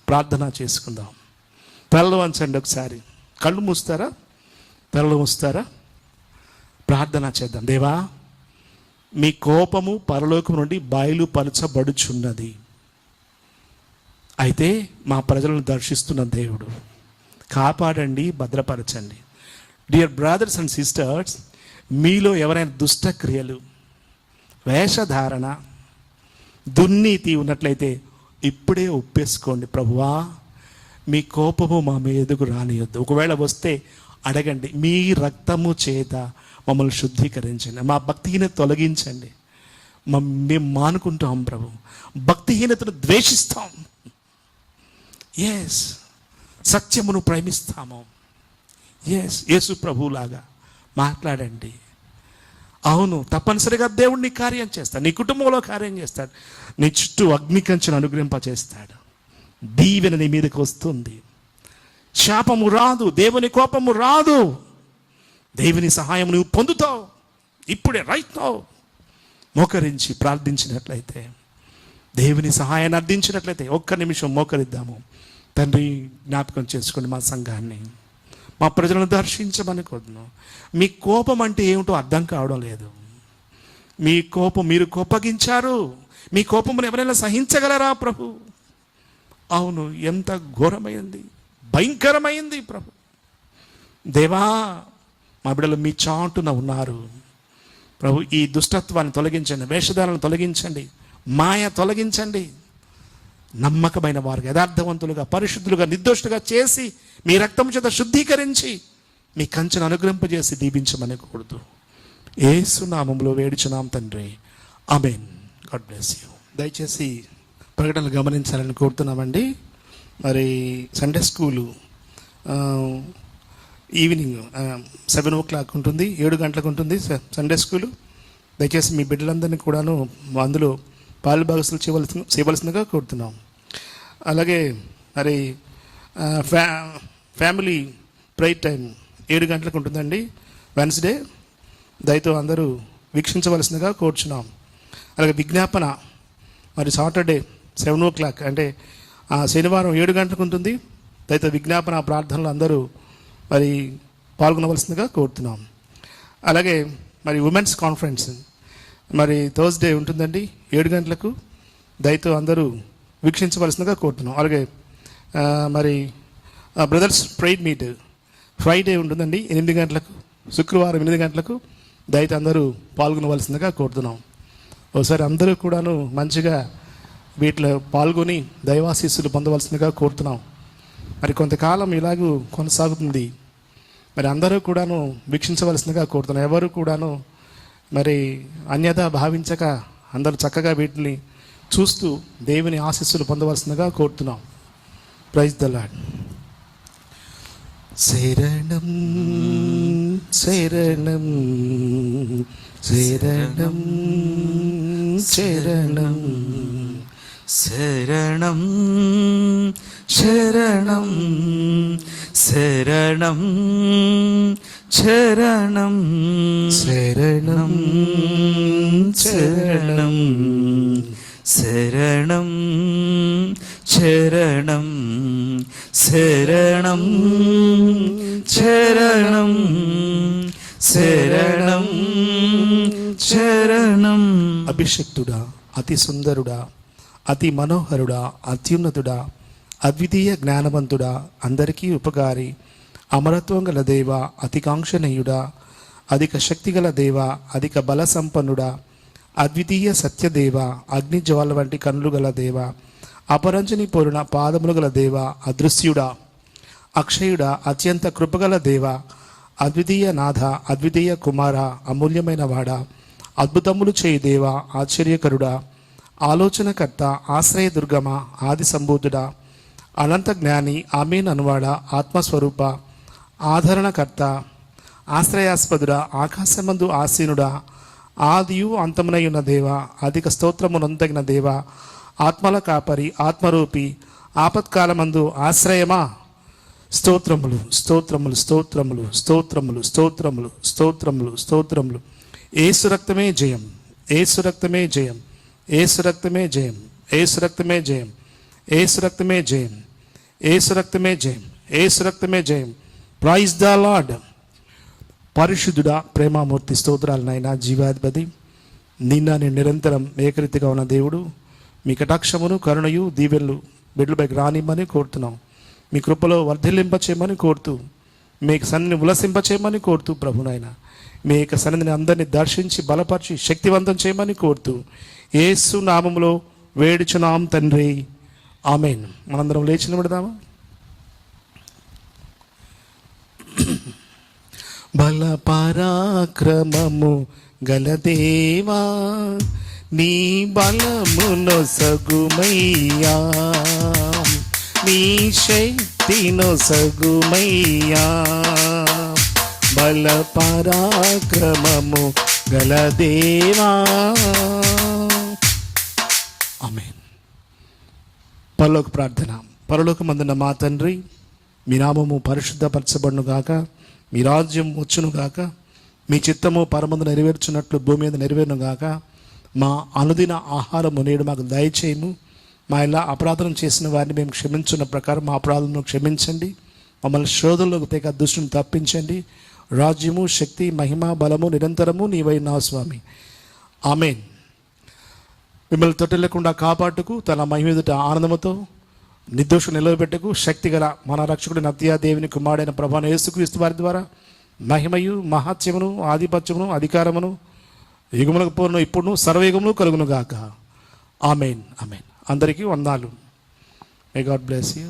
ప్రార్థన చేసుకుందాం. తలలు వంచండి, ఒకసారి కళ్ళు మూస్తారా, తలలు మూస్తారా, ప్రార్థన చేద్దాం. దేవా, మీ కోపము పరలోకం నుండి బయలుపరచబడుచున్నది. అయితే మా ప్రజలను దర్శిస్తున్న దేవుడు, కాపాడండి, భద్రపరచండి. డియర్ బ్రదర్స్ అండ్ సిస్టర్స్, మీలో ఎవరైనా దుష్ట క్రియలు, వేషధారణ, దుర్నీతి ఉన్నట్లయితే ఇప్పుడే ఒప్పేసుకోండి. ప్రభువా, మీ కోపము మా మీదకు రానియొద్దు. ఒకవేళ వస్తే అడగండి, మీ రక్తము చేత మమ్మల్ని శుద్ధీకరించండి, మా భక్తిహీనత తొలగించండి. మేము మానుకుంటాం ప్రభు, భక్తిహీనతను ద్వేషిస్తాం. సత్యమును ప్రేమిస్తాము. యేసు ప్రభువులాగా మాట్లాడండి. అవును, తప్పనిసరిగా దేవుడు నీ కార్యం చేస్తాడు, నీ కుటుంబంలో కార్యం చేస్తాడు, నీ చుట్టూ అగ్నికంచెను అనుగ్రహింపచేస్తాడు. దీవెన నీ మీదకి వస్తుంది. శాపము రాదు, దేవుని కోపము రాదు. దేవుని సహాయం నువ్వు పొందుతావు. ఇప్పుడే రైట్ నౌ మోకరించి ప్రార్థించినట్లయితే, దేవుని సహాయాన్ని అర్థించినట్లయితే ఒక్క నిమిషం మోకరిద్దాము. తండ్రి, జ్ఞాపకం చేసుకోండి మా సంఘాన్ని, మా ప్రజలను దర్శించమని కోరును. మీ కోపం అంటే ఏమిటో అర్థం కావడం లేదు. మీ కోపం మీరు కోపగించారు. మీ కోపమును ఎవరైనా సహించగలరా ప్రభు? అవును, ఎంత ఘోరమైంది, భయంకరమైంది ప్రభు. దేవా, మా బిడ్డలు మీ చాటున ఉన్నారు ప్రభు. ఈ దుష్టత్వాన్ని తొలగించండి, వేషధారాలను తొలగించండి, మాయ తొలగించండి. నమ్మకమైన వారికి యథార్థవంతులుగా, పరిశుద్ధులుగా, నిర్దోషులుగా చేసి మీ రక్తం చేత శుద్ధీకరించి మీ కంచెను అనుగ్రహింపజేసి దీవించమని కూడదు. యేసు నామములో వేడుచున్నాం తండ్రి, ఆమేన్. God bless you. దయచేసి ప్రకటనలు గమనించాలని కోరుతున్నామండి. మరి సండే స్కూలు ఈవినింగ్ 7 o'clock ఉంటుంది, 7 గంటలకు ఉంటుంది సండే స్కూలు. దయచేసి మీ బిడ్డలందరినీ కూడాను అందులో పాలు భాగస్తులు చేయవలసిందిగా కోరుతున్నాం. అలాగే మరి ఫ్యామిలీ ప్రేయర్ టైం 7 గంటలకు ఉంటుందండి వెన్స్డే. దయతో అందరూ వీక్షించవలసిందిగా కోరుచున్నాం. అలాగే విజ్ఞాపన మరి సాటర్డే 7 o'clock, అంటే శనివారం 7 గంటలకు ఉంటుంది. దయతో విజ్ఞాపన ప్రార్థనలు అందరూ మరి పాల్గొనవలసిందిగా కోరుతున్నాం. అలాగే మరి ఉమెన్స్ కాన్ఫరెన్స్ మరి థర్స్డే ఉంటుందండి 7 గంటలకు. దయతో అందరూ వీక్షించవలసిందిగా కోరుతున్నాం. అలాగే మరి బ్రదర్స్ ప్రేయర్ మీట్ ఫ్రైడే ఉంటుందండి 8 గంటలకు, శుక్రవారం 8 గంటలకు. దయతో అందరూ పాల్గొనవలసిందిగా కోరుతున్నాం. ఒకసారి అందరూ కూడాను మంచిగా వీటిలో పాల్గొని దైవాశీస్సులు పొందవలసిందిగా కోరుతున్నాం. మరి కొంతకాలం ఇలాగూ కొనసాగుతుంది. మరి అందరూ కూడాను వీక్షించవలసిందిగా కోరుతున్నాం. ఎవరు కూడాను మరి అన్యథా భావించక అందరూ చక్కగా వీటిని చూస్తూ దేవుని ఆశీస్సులు పొందవలసిందిగా కోరుతున్నాం. Praise the lord. శరణం శరణం శరణం శరణం శరణం శరణం శరణం శరణం శరణం శరణం శరణం శరణం శరణం శరణం శరణం శరణం. అభిషక్తుడా, అతి సుందరుడా, అతి మనోహరుడా, అత్యున్నతుడా, అద్వితీయ జ్ఞానవంతుడా, అందరికీ ఉపకారి, అమరత్వం గల దేవ, అతి కాంక్షణీయుడా, అధిక శక్తి గల దేవ, అధిక బల సంపన్నుడా, అద్వితీయ సత్యదేవ, అగ్నిజ్వాల వంటి కన్నులు గల దేవ, అపరంజని పోలిన పాదములు గల దేవ, అదృశ్యుడా, అక్షయుడా, అత్యంత కృపగల దేవ, అద్వితీయ నాథ, అద్వితీయ కుమార, అమూల్యమైన వాడ, అద్భుతములు చేయి దేవ, ఆశ్చర్యకరుడా, ఆలోచనకర్త, ఆశ్రయదుర్గమ, ఆది సంభూతుడా, అనంత జ్ఞాని, ఆమేన్ అనువాడ, ఆత్మస్వరూప, ఆదరణకర్త, ఆశ్రయాస్పదుడా, ఆకాశమందు ఆసీనుడా, ఆదియు అంతమునై ఉన్న దేవ, అధిక స్తోత్రమునంతగిన దేవ, ఆత్మల కాపరి, ఆత్మరూపి, ఆపత్కాలమందు ఆశ్రయమా, స్తోత్రములు స్తోత్రములు స్తోత్రములు స్తోత్రములు స్తోత్రములు స్తోత్రములు స్తోత్రములు. ఏసు రక్తమే జయం, ఏసు రక్తమే జయం, ఏసు రక్తమే జయం, ఏసు రక్తమే జయం, ఏసు రక్తమే జయం, ఏసు రక్తమే జయం, ఏసు రక్తమే జయం. Praise the lord. పరిశుద్ధుడా, ప్రేమామూర్తి, స్తోత్రాలు నాయన. జీవాధిపతి, నిన్న నేను నిరంతరం ఏకరీతిగా ఉన్న దేవుడు, మీ కటాక్షమును కరుణయు దీవెళ్ళు బిడ్డలపైకి రానిమ్మని కోరుతున్నాం. మీ కృపలో వర్ధిల్లింపచేయమని కోరుతూ, మీకు సన్నిధిని ఉలసింపచేయమని కోరుతూ, ప్రభునైనా మీ యొక్క సన్నిధిని అందరినీ దర్శించి బలపరిచి శక్తివంతం చేయమని కోరుతూ, యేసు నామములో వేడుచున్నాం తండ్రి, ఆమేన్. మనందరం లేచి నిలబడదామా? బల పరాక్రమము గలదేవా, నీ బలమును సగుమయ్యా, నీ శక్తిను సగుమయ్యా, బల పరాక్రమము గలదేవా. ఆమేన్. పరలోక ప్రార్థన. పరలోకమందున్న మా తండ్రి, మీ నామము పరిశుద్ధపరచబడును గాక, మీ రాజ్యం వచ్చును గాక, మీ చిత్తము పరమందు నెరవేర్చున్నట్లు భూమి మీద నెరవేరును గాక. మా అనుదిన ఆహారము నేడు మాకు దయచేయము. మా ఇలా అపరాధం చేసిన వారిని మేము క్షమించున్న ప్రకారం మా అపరాధమును క్షమించండి. మమ్మల్ని శోధనలోకి తెగ దుష్టుని తప్పించండి. రాజ్యము, శక్తి, మహిమ, బలము నిరంతరము నీవై నా స్వామి, ఆమేన్. మిమ్మల్ని తొట్టెళ్లకుండా కాపాటుకు, తన మహిమ ఎదుట ఆనందముతో నిర్దోషం నిలవబెట్టకు, శక్తి గల మన రక్షకుడి నత్యాదేవిని కుమారుడైన ప్రభువైన యేసుక్రీస్తు వారి ద్వారా మహిమయు, మహాత్యమును, ఆధిపత్యమును, అధికారమును యుగములకు పూర్ణ ఇప్పుడును సర్వయుగమును కలుగును గాక. ఆమేన్, ఆమేన్. అందరికీ వందనాలు. May God bless you.